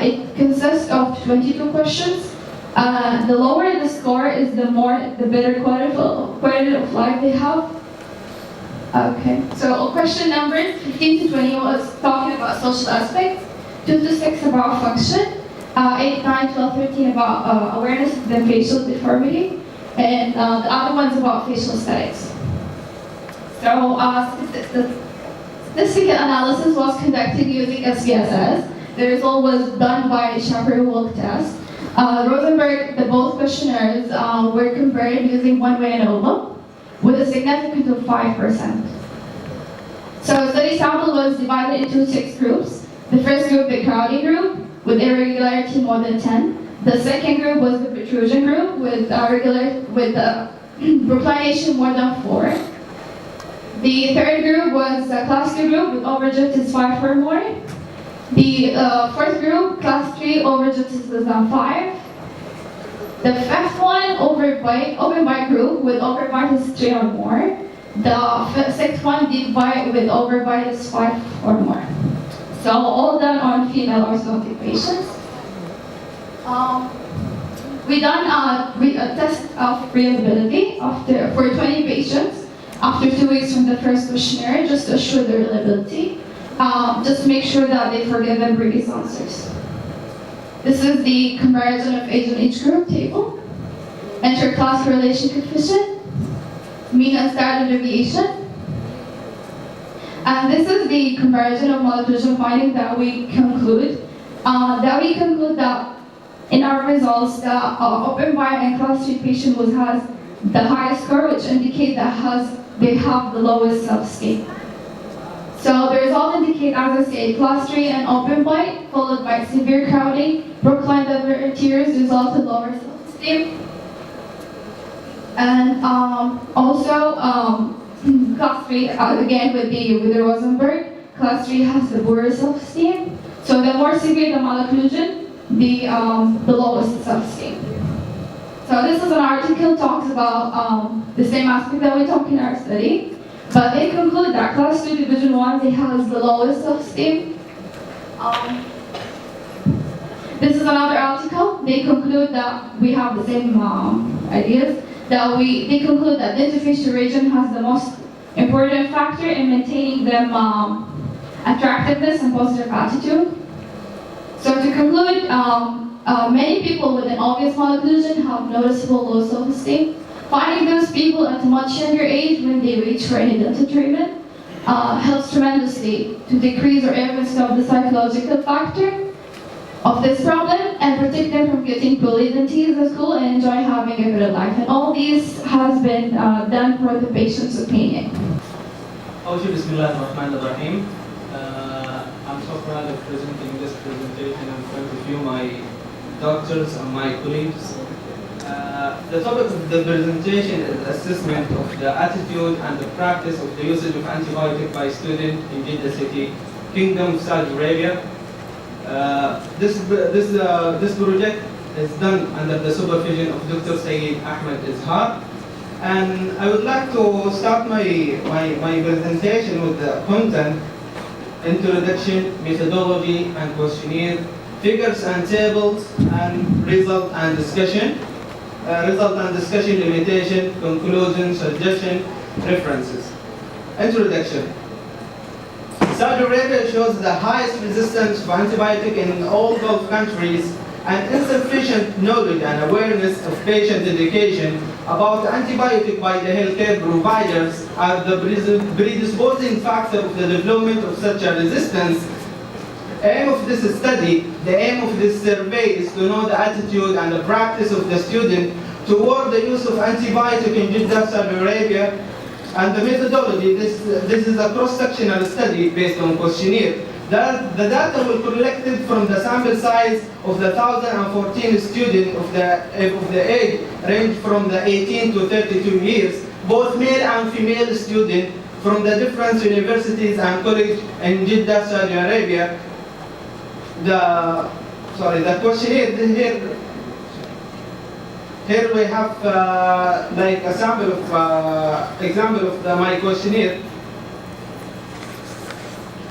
It consists of 22 questions. The lower the score is, the better quality of life they have. Okay, so question numbers 15 to 20 was talking about social aspects, 2 to 6 about function, 8, 9, 12, 13 about awareness of the facial deformity, and the other one's about facial aesthetics. So the statistical analysis was conducted using SPSS. The result was done by Shaper-Wilk test. Rosenberg, both questionnaires were compared using one-way ANOVA with a significance of 5%. So the study sample was divided into 6 groups. The first group, the crowding group, with irregularity more than 10. The second group was the protrusion group with proclination more than 4. The third group was a class 2 group with overjut is 5 or more. The fourth group, class 3, overjut is less than 5. The fifth one, open bite group with overbite is 3 or more. The sixth one, deep bite with overbite is 5 or more. So all done on female orthodontic patients. We done a test of reliability for 20 patients after 2 weeks from the first questionnaire, just to assure the reliability. Just to make sure that they forget the previous answers. This is the comparison of age in each group table, inter-class correlation coefficient, mean and standard deviation. And this is the comparison of malocclusion finding that we conclude. That in our results, the open bite and class 3 patient has the highest score, which indicates that they have the lowest self-esteem. So the results indicate, as I said, class 3 and open bite, followed by severe crowding, proclined upper tears result in lower self-esteem. And also, class 3, again with the Rosenberg, class 3 has the poorer self-esteem. So the more severe the malocclusion, the lowest self-esteem. So this is an article talks about the same aspect that we talked in our study. But they conclude that class 2 division 1, they has the lowest self-esteem. This is another article. They conclude that we have the same ideas. They conclude that the interfacial region has the most important factor in maintaining them attractiveness and positive attitude. So to conclude, many people with an obvious malocclusion have noticeable low self-esteem. Finding those people at a much younger age when they reach for any dental treatment helps tremendously to decrease or even stop the psychological factor of this problem and protect them from getting bullied in teens at school and enjoy having a better life. And all these has been done for the patient's opinion. Bismillahirrahmanirrahim. I'm so proud of presenting this presentation in front of you, my doctors and my colleagues. The topic of the presentation is assessment of the attitude and the practice of the usage of antibiotic by students in Jeddah City, Kingdom of Saudi Arabia. This project is done under the supervision of Dr. Sayyid Ahmed Izhar. And I would like to start my presentation with the content, introduction, methodology and questionnaire, figures and tables, and result and discussion. Limitation, conclusion, suggestion, references. Introduction. Saudi Arabia shows the highest resistance to antibiotic in all Gulf countries and insufficient knowledge and awareness of patient education about antibiotic by the healthcare providers are the predisposing factor of the development of such a resistance. The aim of this survey is to know the attitude and the practice of the student toward the use of antibiotic in Jeddah, Saudi Arabia, and the methodology. This is a cross-sectional study based on questionnaire. The data will be collected from the sample size of the 1,014 students of the age range from the 18 to 32 years, both male and female students from the different universities and colleges in Jeddah, Saudi Arabia. The questionnaire here we have like a sample of example of my questionnaire.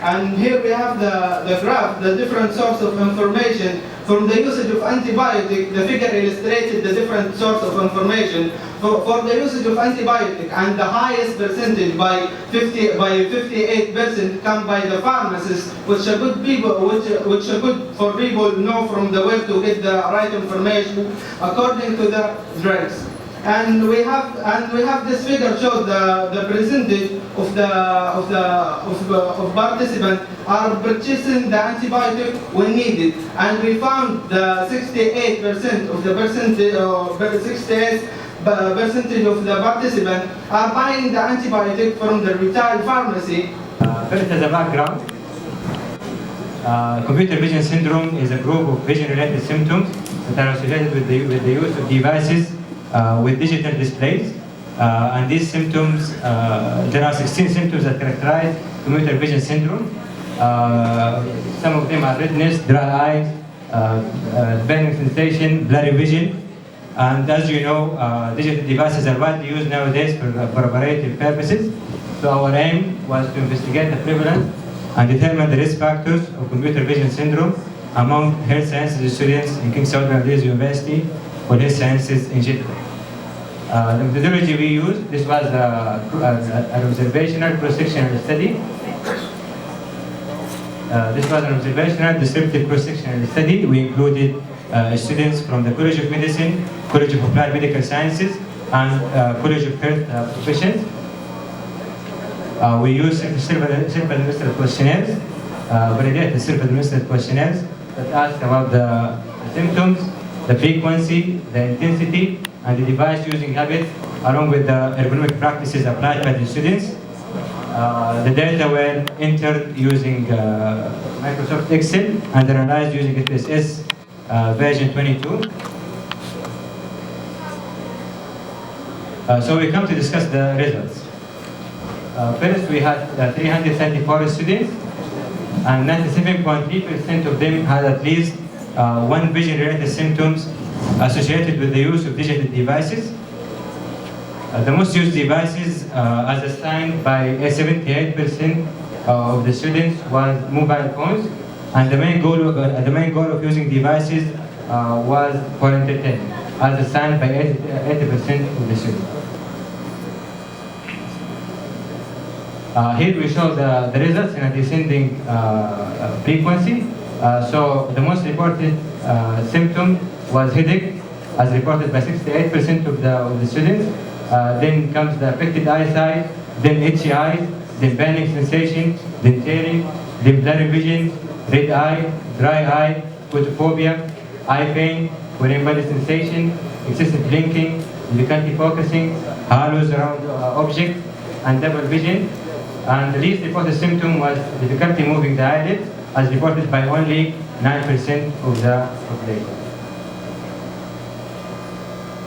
And here we have the graph, the different source of information. From the usage of antibiotic, the figure illustrated the different source of information. For the usage of antibiotic, and the highest percentage by 58% come by the pharmacists, which are good for people know from the web to get the right information according to the drugs. And we have this figure shows the percentage of participants are purchasing the antibiotic when needed, and we found the 68% of the percentage of the participants are buying the antibiotic from the retail pharmacy. First, as a background, computer vision syndrome is a group of vision-related symptoms that are associated with the use of devices with digital displays. And these symptoms, there are 16 symptoms that characterize computer vision syndrome. Some of them are redness, dry eyes, burning sensation, blurry vision. And as you know, digital devices are widely used nowadays for a variety of purposes. So our aim was to investigate the prevalence and determine the risk factors of computer vision syndrome among health sciences students in King Saud bin Abdulaziz University for health sciences in Jeddah. The methodology we used, this was an observational cross-sectional study. This was an observational descriptive cross-sectional study. We included students from the College of Medicine, College of Applied Medical Sciences, and College of Health Professions. We used self-administered questionnaires, validated self-administered questionnaires that ask about the symptoms, the frequency, the intensity, and the device using habit, along with the ergonomic practices applied by the students. The data were entered using Microsoft Excel and analyzed using FSS version 22. So we come to discuss the results. First, we had 334 students, and 97.3% of them had at least one vision-related symptoms associated with the use of digital devices. The most used devices, as assigned by 78% of the students, was mobile phones, and the main goal of using devices was for entertainment, as assigned by 80% of the students. Here we show the results in a descending frequency. So the most reported symptom was headache, as reported by 68% of the students. Then comes the affected eyesight, then itchy eyes, then burning sensation, then tearing, then blurry vision, red eye, dry eye, photophobia, eye pain, foreign body sensation, excessive blinking, difficulty focusing, halos around object, and double vision. And the least reported symptom was difficulty moving the eyelid, as reported by only 9% of the population.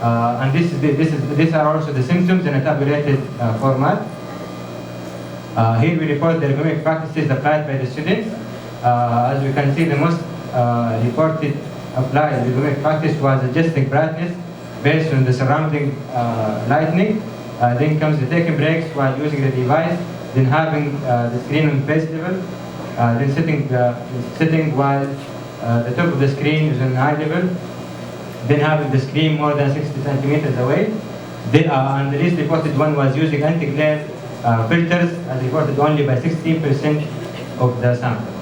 And these are also the symptoms in a tabulated format. Here we report the ergonomic practices applied by the students. As we can see, the most reported applied ergonomic practice was adjusting brightness based on the surrounding lighting. Then comes the taking breaks while using the device, then having the screen on face level, then sitting while the top of the screen is on eye level, then having the screen more than 60 centimeters away. And the least reported one was using anti-glare filters, as reported only by 16% of the sample.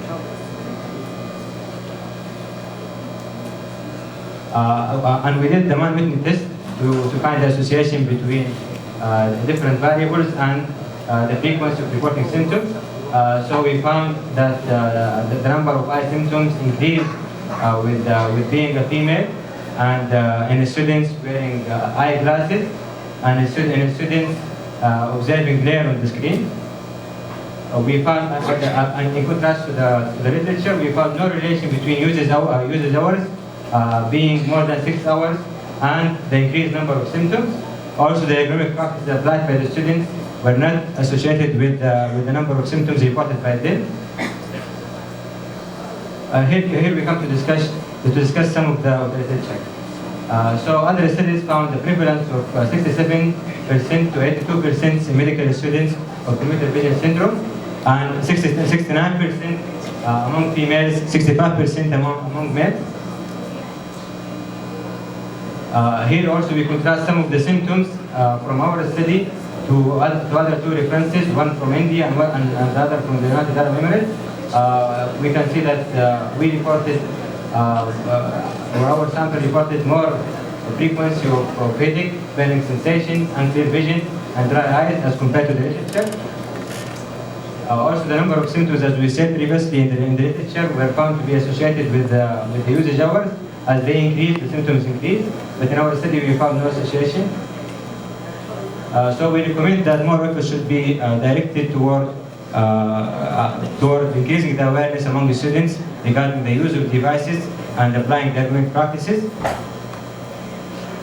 And we did the man-Whitney test to find the association between different variables and the frequency of reporting symptoms. So we found that the number of eye symptoms increased with being a female, and in the students wearing eyeglasses, and in students observing glare on the screen. We found, and in contrast to the literature, we found no relation between usage hours being more than 6 hours and the increased number of symptoms. Also, the ergonomic practices applied by the students were not associated with the number of symptoms reported by them. Here we come to discuss some of the literature. So other studies found the prevalence of 67% to 82% in medical students of computer vision syndrome, and 69% among females, 65% among males. Here also we contrast some of the symptoms from our study to other two references, one from India and the other from the United Arab Emirates. We can see that we reported, or our sample reported more frequency of headache, burning sensation, unclear vision, and dry eyes as compared to the literature. Also, the number of symptoms, as we said previously in the literature, were found to be associated with the usage hours. As they increase, the symptoms increase, but in our study we found no association. So we recommend that more efforts should be directed toward increasing the awareness among the students regarding the use of devices and applying the ergonomic practices.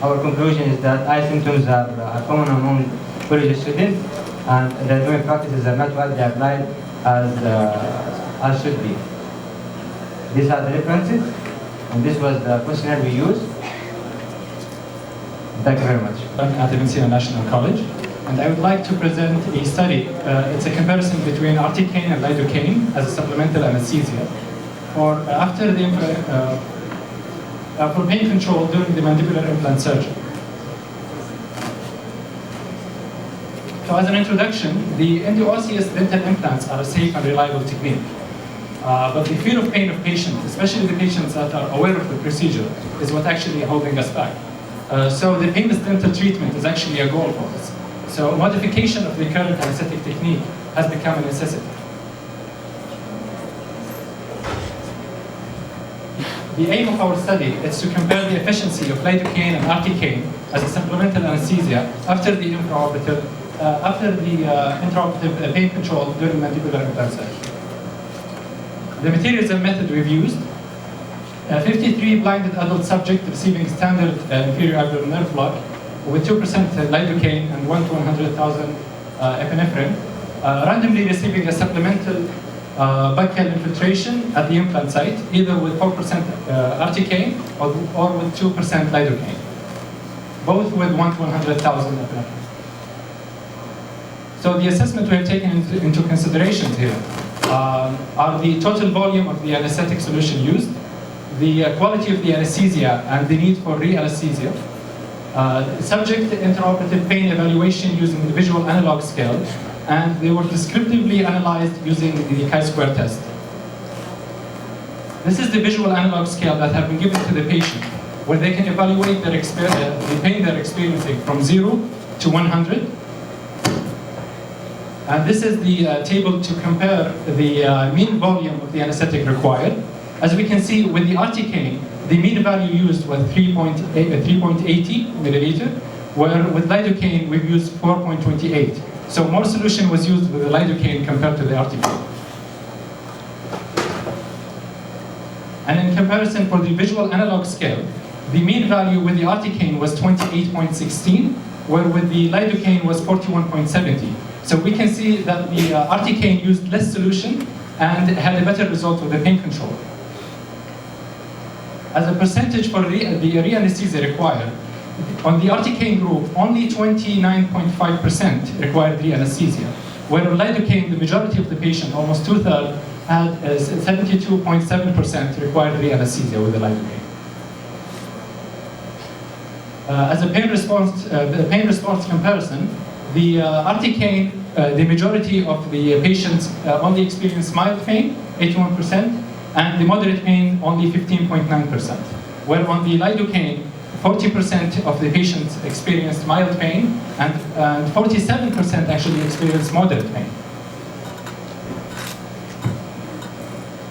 Our conclusion is that eye symptoms are common among college students, and the ergonomic practices are not widely applied as should be. These are the references, and this was the questionnaire we used. Thank you very much. I'm at the Sina National College, and I would like to present a study. It's a comparison between articaine and lidocaine as a supplemental anesthesia for for pain control during the mandibular implant surgery. So as an introduction, the endoosseous dental implants are a safe and reliable technique. But the fear of pain of patients, especially the patients that are aware of the procedure, is what actually holding us back. So the painless dental treatment is actually a goal for us. So modification of the current anesthetic technique has become a necessity. The aim of our study is to compare the efficiency of lidocaine and articaine as a supplemental anesthesia after the intraoperative pain control during mandibular implant surgery. The materials and method we've used: 53 blinded adult subjects receiving standard inferior abdominal nerve block with 2% lidocaine and 1 to 100,000 epinephrine, randomly receiving a supplemental buccal infiltration at the implant site, either with 4% articaine or with 2% lidocaine, both with 1 to 100,000 epinephrine. So the assessment we have taken into consideration here are the total volume of the anesthetic solution used, the quality of the anesthesia and the need for re-anesthesia, subject intraoperative pain evaluation using the visual analog scale, and they were descriptively analyzed using the chi-square test. This is the visual analog scale that have been given to the patient, where they can evaluate their the pain they're experiencing from 0 to 100. And this is the table to compare the mean volume of the anesthetic required. As we can see, with the articaine, the mean value used was 3.80 milliliter, where with lidocaine we've used 4.28. So more solution was used with the lidocaine compared to the articaine. And in comparison for the visual analog scale, the mean value with the articaine was 28.16, where with the lidocaine was 41.70. So we can see that the articaine used less solution and had a better result with the pain control. As a percentage for the re-anesthesia required, on the articaine group, only 29.5% required re-anesthesia, where with lidocaine, the majority of the patient, almost 2/3, had 72.7% required re-anesthesia with the lidocaine. As a pain response comparison, the articaine, the majority of the patients only experienced mild pain, 81%, and the moderate pain, only 15.9%. Where on the lidocaine, 40% of the patients experienced mild pain, and 47% actually experienced moderate pain.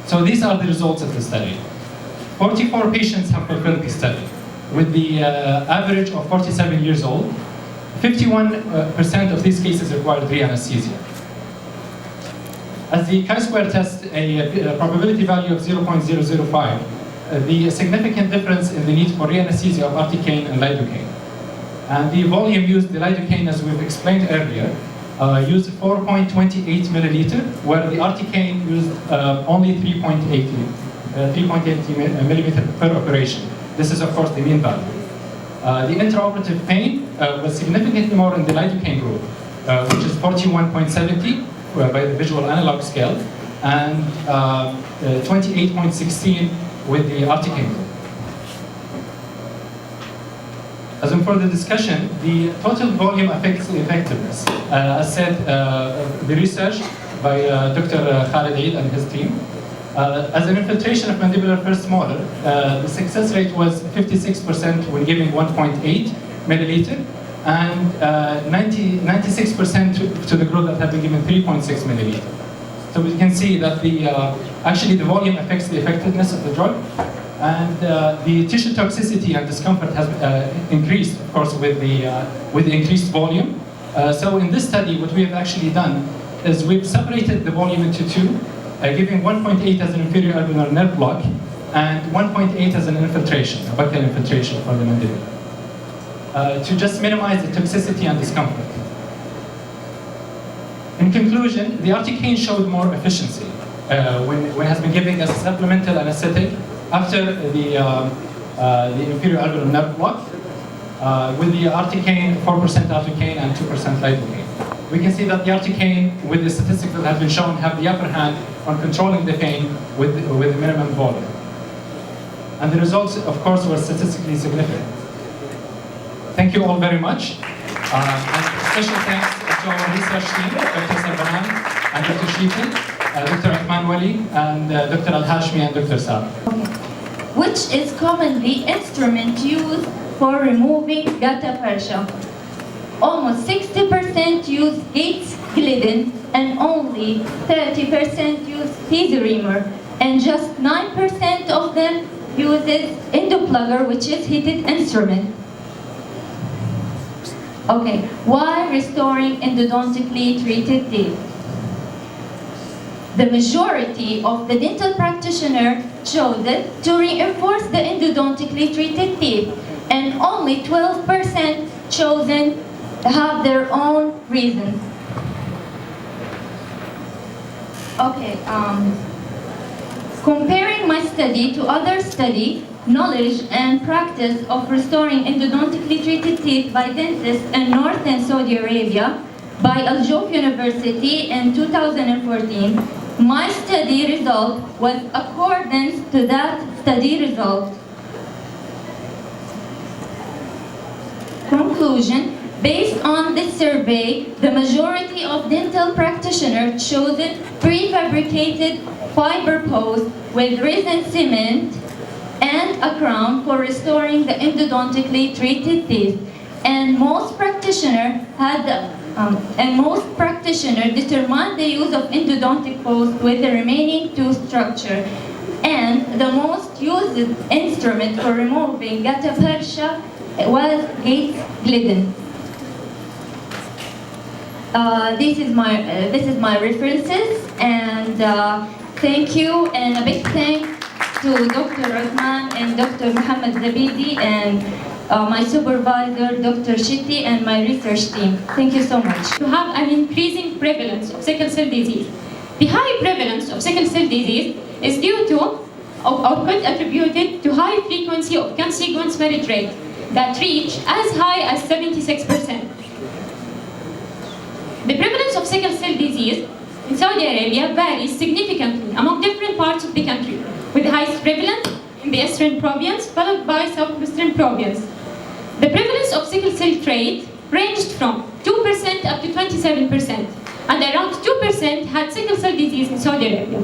So these are the results of the study. 44 patients have fulfilled the study, with the average of 47 years old. 51% of these cases required re-anesthesia. As the chi-square test, a probability value of 0.005, the significant difference in the need for re-anesthesia of articaine and lidocaine. And the volume used, the lidocaine, as we've explained earlier, used 4.28 milliliter, where the articaine used only 3.80 millimeter per operation. This is, of course, the mean value. The intraoperative pain was significantly more in the lidocaine group, which is 41.70 by the visual analog scale, and 28.16 with the articaine group. As in further discussion, the total volume affects the effectiveness. As said, the research by Dr. Khalid Eid and his team. As an infiltration of mandibular first molar, the success rate was 56% when giving 1.8 milliliter, and 96% to the group that have been given 3.6 milliliter. So we can see that actually the volume affects the effectiveness of the drug, and the tissue toxicity and discomfort has increased, of course, with the increased volume. So in this study, what we have actually done is we've separated the volume into two, giving 1.8 as an inferior alveolar nerve block and 1.8 as an infiltration, a buccal infiltration for the mandible, to just minimize the toxicity and discomfort. In conclusion, the articaine showed more efficiency when it has been given as a supplemental anesthetic after the inferior alveolar nerve block, with the articaine, 4% articaine and 2% lidocaine. We can see that the articaine, with the statistics that have been shown, have the upper hand on controlling the pain with the minimum volume. And the results, of course, were statistically significant. Thank you all very much. And special thanks to our research team, Dr. Sarbanan and Dr. Sheetal, Dr. Uthman Wali, and Dr. Al-Hashmi and Dr. Sarah. Which is commonly instrument used for removing gutta percha. Almost 60% use Gates Glidden and only 30% use Thesaremer, and just 9% of them uses endoplugger, which is heated instrument. Okay, why restoring endodontically treated teeth? The majority of the dental practitioner chose it to reinforce the endodontically treated teeth, and only 12% chosen have their own reasons. Okay, comparing my study to other studies, knowledge and practice of restoring endodontically treated teeth by dentists in North and Saudi Arabia, by Al Jouf University in 2014. My study result was accordance to that study result. Conclusion: based on this survey, the majority of dental practitioners chosen prefabricated fiber posts with resin cement and a crown for restoring the endodontically treated teeth. And most practitioners determined the use of endodontic posts with the remaining tooth structure. And the most used instrument for removing gutta percha was Gates Glidden. This is my references, and thank you, and a big thanks to Dr. Uthman and Dr. Muhammad Zabidi and my supervisor, Dr. Shitti, and my research team. Thank you so much. To have an increasing prevalence of sickle cell disease. The high prevalence of sickle cell disease is due to, or could attributed to high frequency of consequence marriage rate that reach as high as 76%. The prevalence of sickle cell disease in Saudi Arabia varies significantly among different parts of the country, with the highest prevalence in the Eastern Province, followed by Southwestern Province. The prevalence of sickle cell trait ranged from 2% up to 27%, and around 2% had sickle cell disease in Saudi Arabia.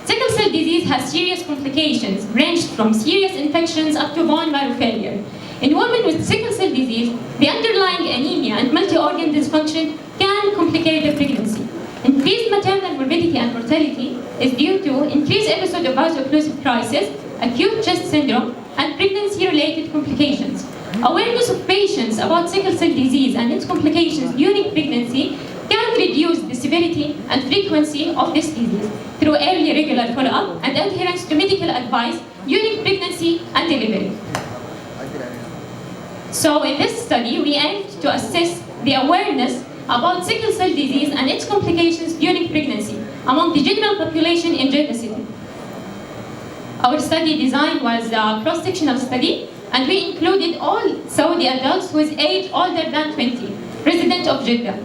Sickle cell disease has serious complications, ranged from serious infections up to bone marrow failure. In women with sickle cell disease, the underlying anemia and multi-organ dysfunction can complicate the pregnancy. Increased maternal morbidity and mortality is due to increased episode of vaso-occlusive crisis, acute chest syndrome, and pregnancy-related complications. Awareness of patients about sickle cell disease and its complications during pregnancy can reduce the severity and frequency of this disease through early regular follow-up and adherence to medical advice during pregnancy and delivery. So in this study, we aimed to assess the awareness about sickle cell disease and its complications during pregnancy among the general population in Jeddah City. Our study design was a cross-sectional study, and we included all Saudi adults with age older than 20, resident of Jeddah.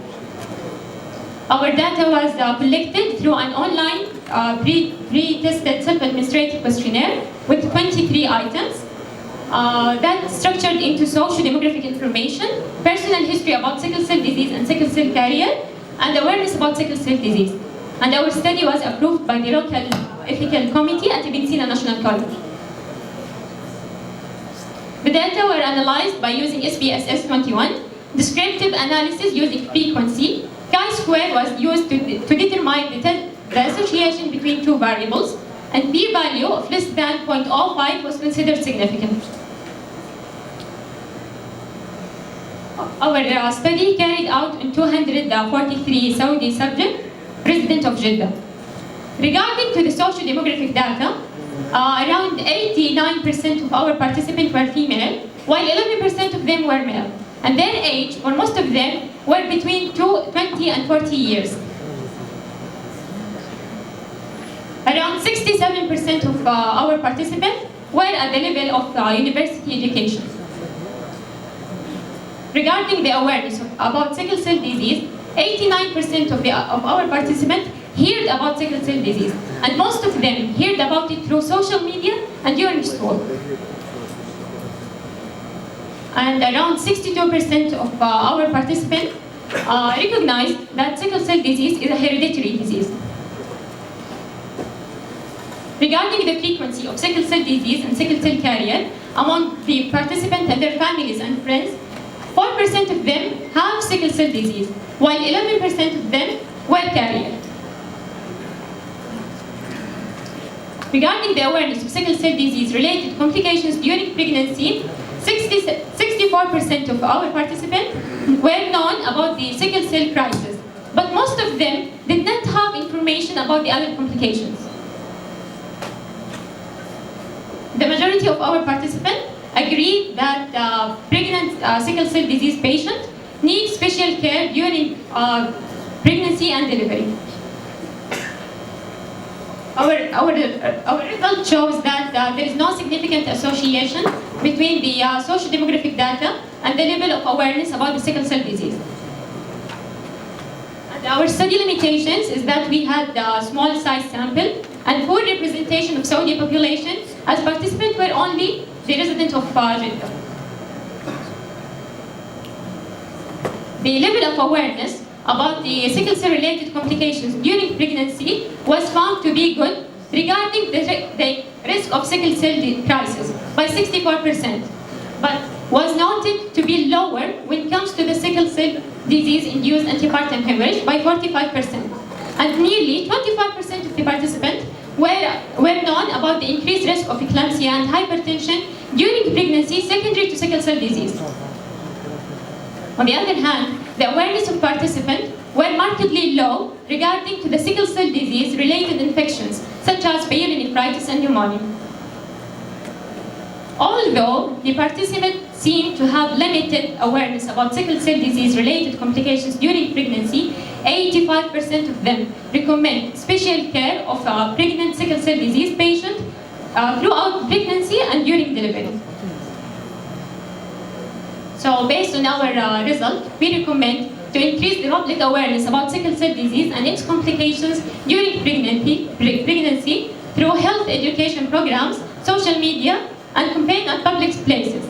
Our data was collected through an online pre-tested self-administrated questionnaire with 23 items that structured into socio-demographic information, personal history about sickle cell disease and sickle cell carrier, and awareness about sickle cell disease. And our study was approved by the local ethical committee at Ibn Sina National College. The data were analyzed by using SPSS 21, descriptive analysis using frequency. Chi-square was used to determine the association between two variables, and p-value of less than 0.05 was considered significant. Our study carried out in 243 Saudi subjects, residents of Jeddah. Regarding to the socio-demographic data, around 89% of our participants were female, while 11% of them were male. And their age, or most of them, were between 20 and 40 years. Around 67% of our participants were at the level of university education. Regarding the awareness about sickle cell disease, 89% of our participants heard about sickle cell disease, and most of them heard about it through social media and during school. And around 62% of our participants recognized that sickle cell disease is a hereditary disease. Regarding the frequency of sickle cell disease and sickle cell carrier among the participants and their families and friends, 4% of them have sickle cell disease, while 11% of them were carrier. Regarding the awareness of sickle cell disease related complications during pregnancy, 64% of our participants were known about the sickle cell crisis, but most of them did not have information about the other complications. The majority of our participants agreed that pregnant sickle cell disease patients need special care during pregnancy and delivery. our result shows that there is no significant association between the socio-demographic data and the level of awareness about the sickle cell disease. And our study limitations is that we had a small size sample and poor representation of Saudi population, as participants were only the residents of Jeddah. The level of awareness about the sickle cell related complications during pregnancy was found to be good regarding the risk of sickle cell crisis by 64%, but was noted to be lower when it comes to the sickle cell disease-induced antepartum hemorrhage by 45%. And nearly 25% of the participants were known about the increased risk of eclampsia and hypertension during pregnancy secondary to sickle cell disease. On the other hand, the awareness of participants were markedly low regarding to the sickle cell disease-related infections, such as pyelonephritis and pneumonia. Although the participants seem to have limited awareness about sickle cell disease-related complications during pregnancy, 85% of them recommend special care of a pregnant sickle cell disease patient throughout pregnancy and during delivery. So based on our result, we recommend to increase the public awareness about sickle cell disease and its complications during pregnancy through health education programs, social media, and campaign at public places.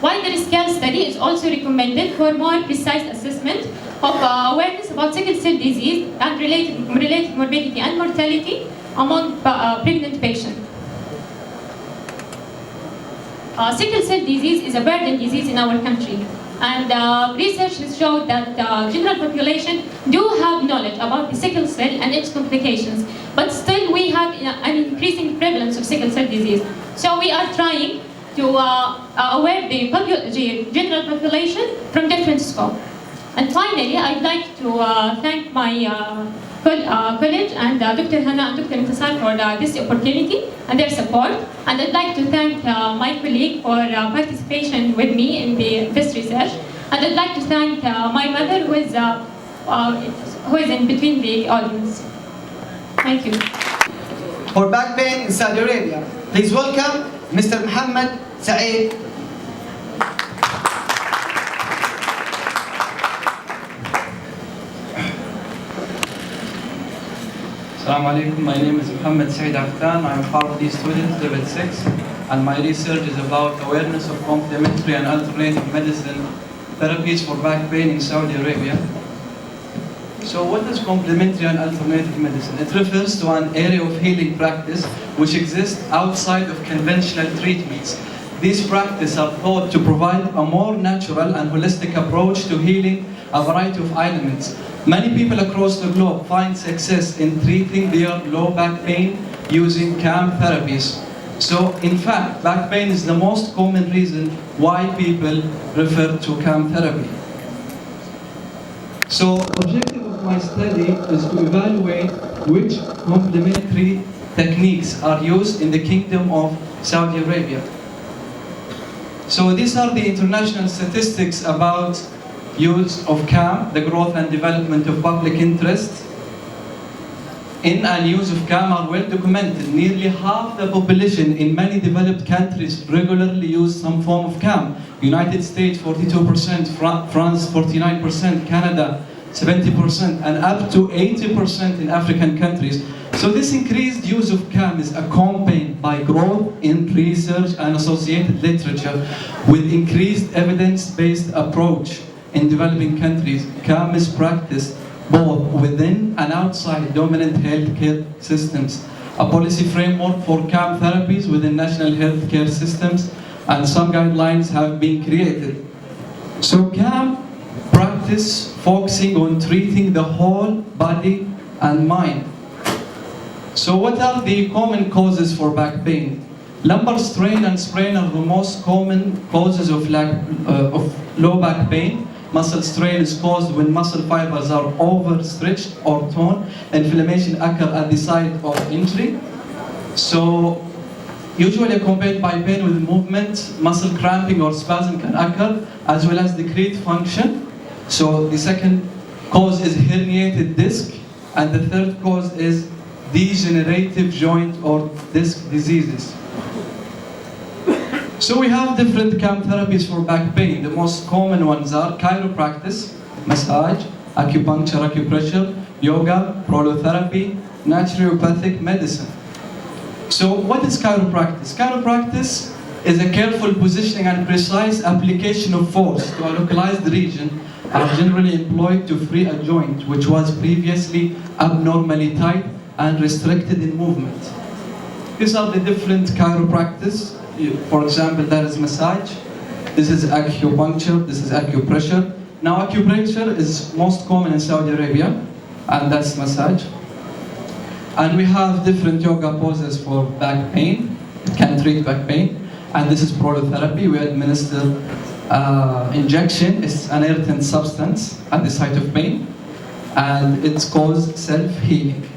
Wider scale study is also recommended for more precise assessment of awareness about sickle cell disease and related morbidity and mortality among pregnant patients. Sickle cell disease is a burden disease in our country, and research has showed that the general population do have knowledge about the sickle cell and its complications, but still we have an increasing prevalence of sickle cell disease. So we are trying to aware the general population from different scope. And finally, I'd like to thank my college and Dr. Hana and Dr. Intisar for this opportunity and their support. And I'd like to thank my colleague for participation with me in this research. And I'd like to thank my mother who is in between the audience. Thank you. For back pain in Saudi Arabia, please welcome Mr. Mohammed Saeed. Assalamu alaikum, my name is Mohammed Saeed Aftan. I'm PharmD student, level 6, and my research is about awareness of complementary and alternative medicine therapies for back pain in Saudi Arabia. So what is complementary and alternative medicine? It refers to an area of healing practice which exists outside of conventional treatments. These practices are thought to provide a more natural and holistic approach to healing a variety of ailments. Many people across the globe find success in treating their low back pain using CAM therapies. So, in fact, back pain is the most common reason why people refer to CAM therapy. So, the objective of my study is to evaluate which complementary techniques are used in the Kingdom of Saudi Arabia. So, these are the international statistics about use of CAM, the growth and development of public interest in and use of CAM are well documented. Nearly half the population in many developed countries regularly use some form of CAM. United States 42%, France 49%, Canada 70%, and up to 80% in African countries. So this increased use of CAM is accompanied by growth in research and associated literature with increased evidence-based approach. In developing countries, CAM is practiced both within and outside dominant healthcare systems. A policy framework for CAM therapies within national healthcare systems and some guidelines have been created. So CAM practice focusing on treating the whole body and mind. So what are the common causes for back pain? Lumbar strain and sprain are the most common causes of low back pain. Muscle strain is caused when muscle fibers are overstretched or torn. Inflammation occurs at the site of injury. So, usually accompanied by pain with movement, muscle cramping or spasm can occur, as well as decreased function. So, the second cause is herniated disc, and the third cause is degenerative joint or disc diseases. So we have different CAM therapies for back pain. The most common ones are chiropractic, massage, acupuncture, acupressure, yoga, prolotherapy, naturopathic medicine. So what is chiropractic? Chiropractic is a careful positioning and precise application of force to a localized region are generally employed to free a joint which was previously abnormally tight and restricted in movement. These are the different chiropractice. For example, there is massage, this is acupuncture, this is acupressure. Now acupressure is most common in Saudi Arabia, and that's massage. And we have different yoga poses for back pain. It can treat back pain. And this is prolotherapy. We administer injection. It's an irritant substance at the site of pain. And it's called self-healing.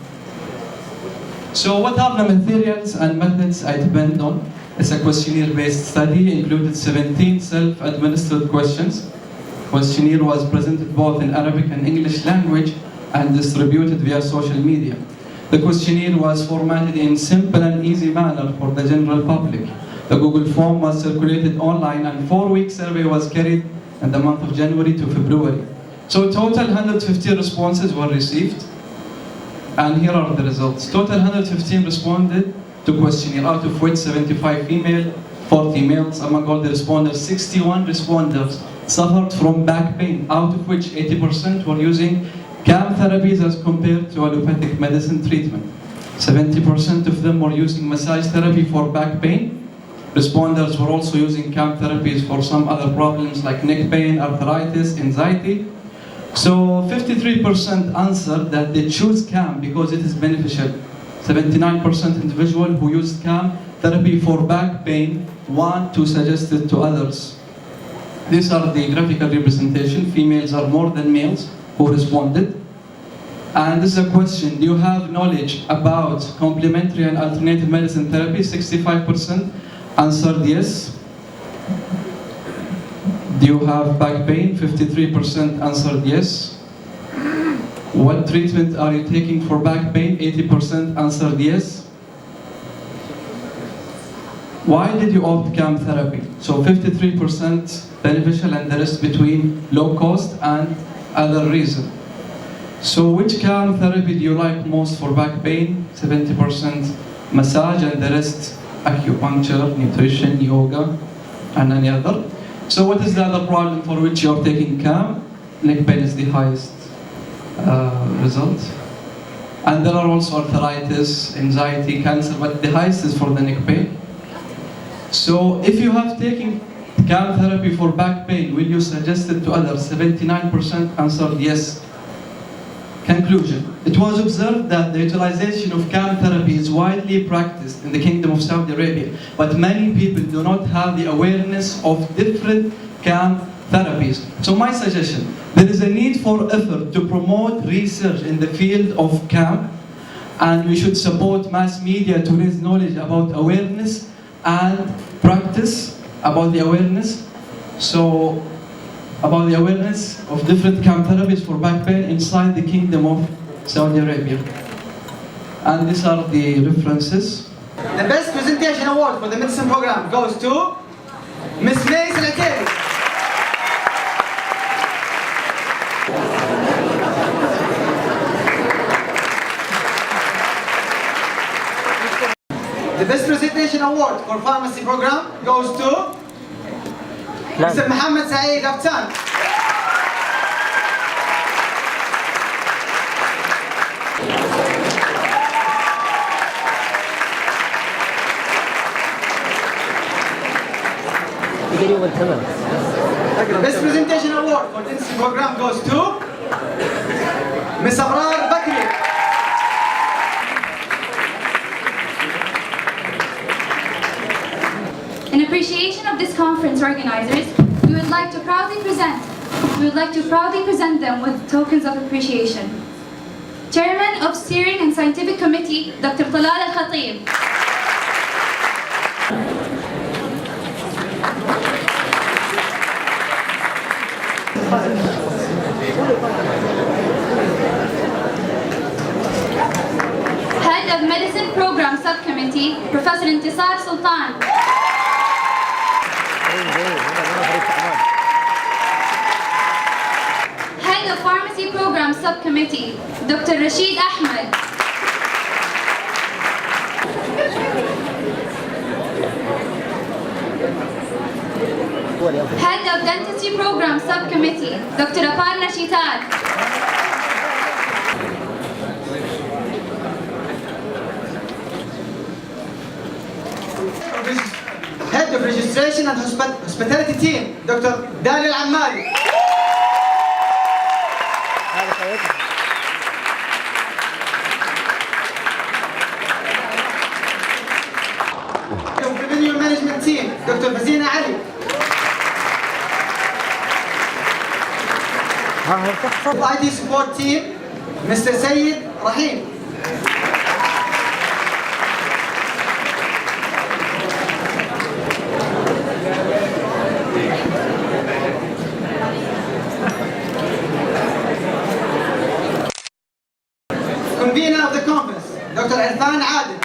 So what are the materials and methods I depend on? It's a questionnaire-based study, included 17 self-administered questions. Questionnaire was presented both in Arabic and English language and distributed via social media. The questionnaire was formatted in simple and easy manner for the general public. The Google form was circulated online and 4-week survey was carried in the month of January to February. So total 150 responses were received. And here are the results. Total 115 responded to questionnaire, out of which 75 female, 40 males. Among all the responders, 61 responders suffered from back pain, out of which 80% were using CAM therapies as compared to allopathic medicine treatment. 70% of them were using massage therapy for back pain. Responders were also using CAM therapies for some other problems like neck pain, arthritis, anxiety. So 53% answered that they choose CAM because it is beneficial. 79% individual who used CAM therapy for back pain want to suggest it to others. These are the graphical representation. Females are more than males who responded. And this is a question, do you have knowledge about complementary and alternative medicine therapy? 65% answered yes. Do you have back pain? 53% answered yes. What treatment are you taking for back pain? 80% answered yes. Why did you opt CAM therapy? So 53% beneficial and the rest between low cost and other reason. So which CAM therapy do you like most for back pain? 70% massage and the rest acupuncture, nutrition, yoga, and any other. So what is the other problem for which you're taking CAM? Neck pain is the highest result. And there are also arthritis, anxiety, cancer, but the highest is for the neck pain. So if you have taken CAM therapy for back pain, will you suggest it to others? 79% answered yes. Conclusion. It was observed that the utilization of CAM therapy is widely practiced in the Kingdom of Saudi Arabia, but many people do not have the awareness of different CAM therapies. So my suggestion, there is a need for effort to promote research in the field of CAM, and we should support mass media to raise knowledge about awareness and practice about the awareness. So about the awareness of different CAM therapies for back pain inside the Kingdom of Saudi Arabia. And these are the references. The best presentation award for the medicine program goes to Ms. May Salateri. The best presentation award for pharmacy program goes to Mr. Mohammed Saeed Aftan. The best presentation award for this program goes to Ms. Abrar Bakri. In appreciation of this conference organizers, we would like to proudly present them with tokens of appreciation. Chairman of Steering and Scientific Committee, Dr. Talal Al-Khatib. Head Committee, Professor Intisar Sultan. Head of Pharmacy Program Subcommittee, Dr. Rashid Ahmed. Head of Dentistry Program Subcommittee, Dr. Aparna Shitat. Head of Registration and Hospitality Team, Dr. Daniel Ammari. Head of Revenue Management Team, Dr. Bazina Ali. IT Support Team, Mr. Sayyid Rahim. Convener of the conference, Dr. Irfan Adil.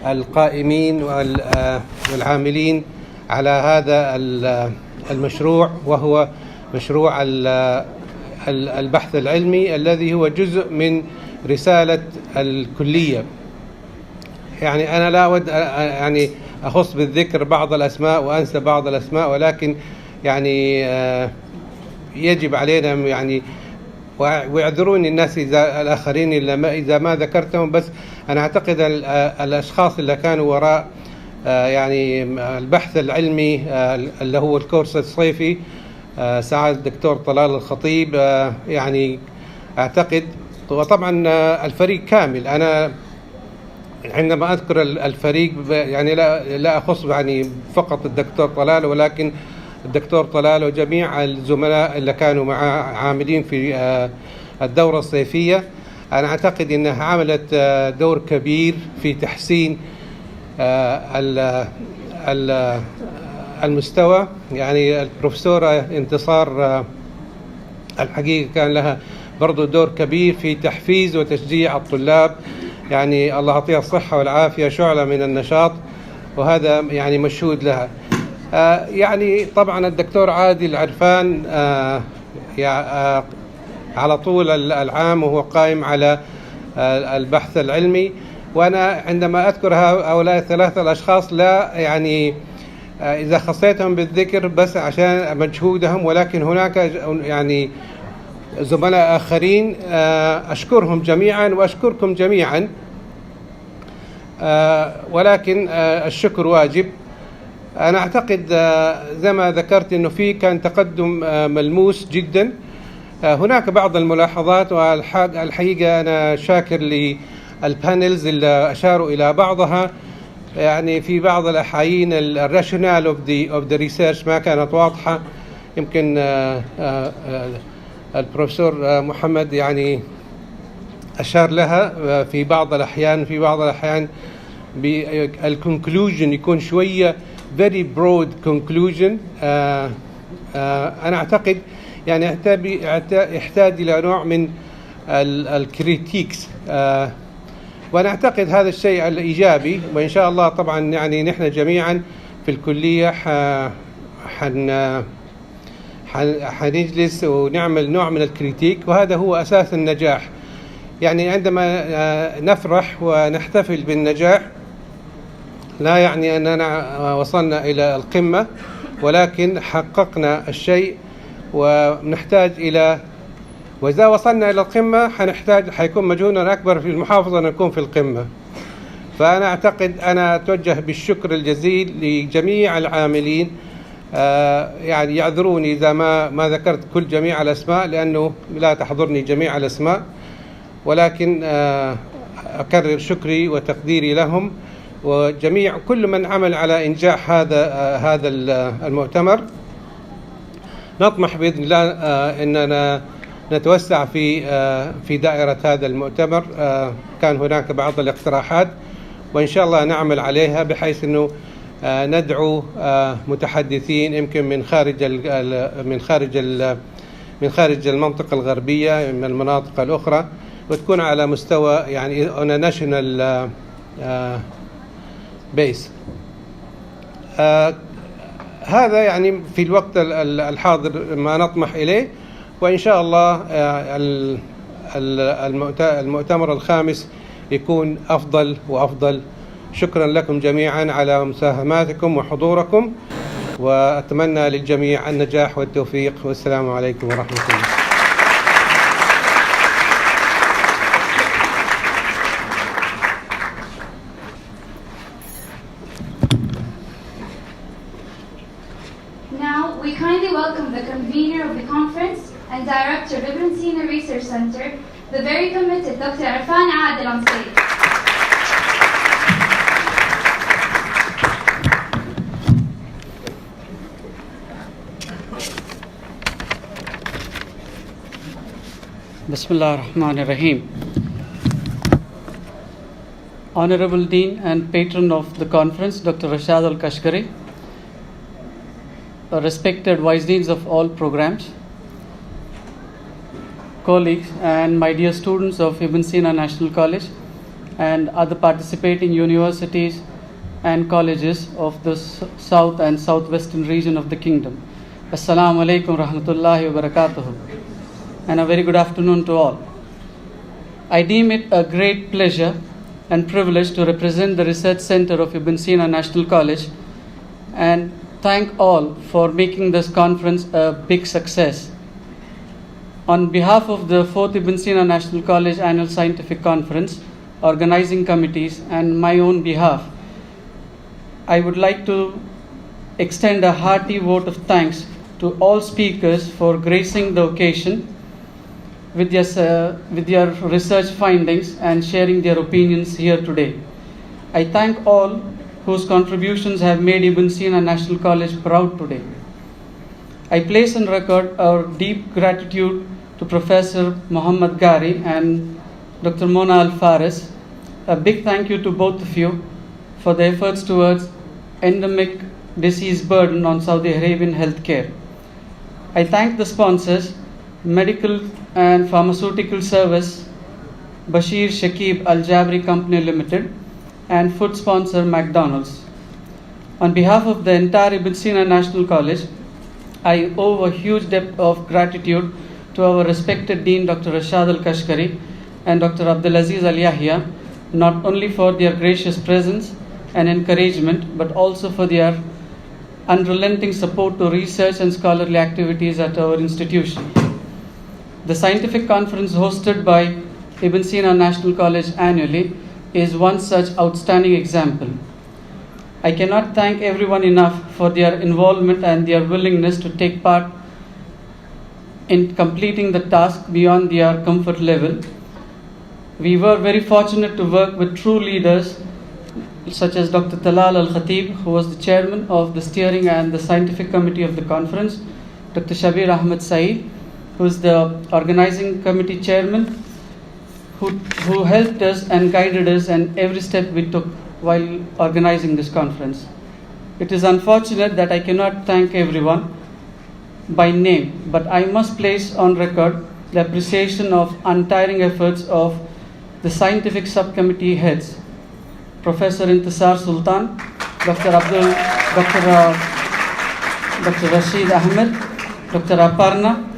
القائمين والعاملين على هذا المشروع، وهو مشروع البحث العلمي الذي هو جزء من رسالة الكلية. يعني أنا لا أود يعني أخص بالذكر بعض الأسماء وأنسى بعض الأسماء، ولكن يعني يجب علينا يعني، ويعذروني الناس الآخرين إذا ما ذكرتهم، بس أنا أعتقد الأشخاص اللي كانوا وراء يعني البحث العلمي اللي هو الكورس الصيفي، سعادة الدكتور طلال الخطيب، يعني أعتقد، وطبعا الفريق كامل. أنا عندما أذكر الفريق يعني لا أخص يعني فقط الدكتور طلال، ولكن الدكتور طلال وجميع الزملاء اللي كانوا معه عاملين في الدورة الصيفية. أنا أعتقد أنها عملت دور كبير في تحسين المستوى. يعني البروفيسورة انتصار الحقيقة كان لها برضو دور كبير في تحفيز وتشجيع الطلاب، يعني الله يعطيها الصحة والعافية، شعلة من النشاط، وهذا يعني مشهود لها. يعني طبعا الدكتور عادل عرفان على طول العام وهو قائم على البحث العلمي، وأنا عندما أذكر هؤلاء الثلاثة الأشخاص لا يعني إذا خصيتهم بالذكر بس عشان مجهودهم، ولكن هناك يعني زملاء آخرين أشكرهم جميعا وأشكركم جميعا، ولكن الشكر واجب. أنا أعتقد زي ما ذكرت أنه كان تقدم ملموس جدا. هناك بعض الملاحظات، والحقيقة أنا شاكر للبانلز اللي أشاروا إلى بعضها. يعني في بعض الأحايين الراشونال اوف ذا ريسيرش ما كانت واضحة، يمكن البروفيسور محمد يعني أشار لها في بعض الأحيان بالكونكلوجن يكون شوية very broad conclusion. أنا أعتقد يعني يحتاج إلى نوع من الكريتيكس، وأنا أعتقد هذا الشيء الإيجابي، وإن شاء الله طبعا يعني نحن جميعا في الكلية حنجلس ونعمل نوع من الكريتيك، وهذا هو أساس النجاح. يعني عندما نفرح ونحتفل بالنجاح لا يعني أننا وصلنا إلى القمة، ولكن حققنا الشيء، ونحتاج إلى، وإذا وصلنا إلى القمة حيكون مجهودنا أكبر في المحافظة أن نكون في القمة. فأنا أعتقد أنا أتوجه بالشكر الجزيل لجميع العاملين. يعني يعذروني إذا ما ذكرت جميع الأسماء لأنه لا تحضرني جميع الأسماء، ولكن أكرر شكري وتقديري لهم وجميع كل من عمل على إنجاح هذا المؤتمر. نطمح بإذن الله أننا نتوسع في دائرة هذا المؤتمر. كان هناك بعض الاقتراحات وإن شاء الله نعمل عليها بحيث أنه ندعو متحدثين يمكن من خارج المنطقة الغربية، من المناطق الأخرى، وتكون على مستوى يعني on a national base. هذا يعني في الوقت الحاضر ما نطمح إليه، وإن شاء الله المؤتمر الخامس يكون أفضل وأفضل. شكرا لكم جميعا على مساهماتكم وحضوركم، وأتمنى للجميع النجاح والتوفيق، والسلام عليكم ورحمة الله. Now, we kindly welcome the convener of the conference and director of Ibn Sina Research Center, the very committed Dr. Irfan Adil on stage. Bismillah ar-Rahman ar-Rahim. Honorable Dean and Patron of the conference, Dr. Rashad Al-Kashgari, respected Vice Deans of all programs, colleagues, and my dear students of Ibn Sina National College and other participating universities and colleges of the south and southwestern region of the kingdom. Assalamu alaikum rahmatullahi wa barakatuhu. And a very good afternoon to all. I deem it a great pleasure and privilege to represent the Research Center of Ibn Sina National College and thank all for making this conference a big success. On behalf of the 4th Ibn Sina National College Annual Scientific Conference, organizing committees, and my own behalf, I would like to extend a hearty vote of thanks to all speakers for gracing the occasion with their research findings and sharing their opinions here today. I thank all whose contributions have made Ibn Sina National College proud today. I place on record our deep gratitude to Professor Muhammad Gari and Dr. Mona Al-Faris. A big thank you to both of you for the efforts towards endemic disease burden on Saudi Arabian healthcare. I thank the sponsors, Medical and Pharmaceutical Service, Bashir Shakib Al Jabri Company Limited, and food sponsor McDonald's. On behalf of the entire Ibn Sina National College, I owe a huge debt of gratitude to our respected Dean Dr. Rashad Al-Kashgari and Dr. Abdulaziz Al-Yahya, not only for their gracious presence and encouragement, but also for their unrelenting support to research and scholarly activities at our institution. The scientific conference hosted by Ibn Sina National College annually is one such outstanding example. I cannot thank everyone enough for their involvement and their willingness to take part in completing the task beyond their comfort level. We were very fortunate to work with true leaders such as Dr. Talal Al-Khatib, who was the chairman of the steering and the scientific committee of the conference, Dr. Shabir Ahmed Saeed, who is the organizing committee chairman, who helped us and guided us in every step we took while organizing this conference. It is unfortunate that I cannot thank everyone by name, but I must place on record the appreciation of untiring efforts of the scientific subcommittee heads, Professor Intisar Sultan, Dr. Rashid Ahmed, Dr. Aparna,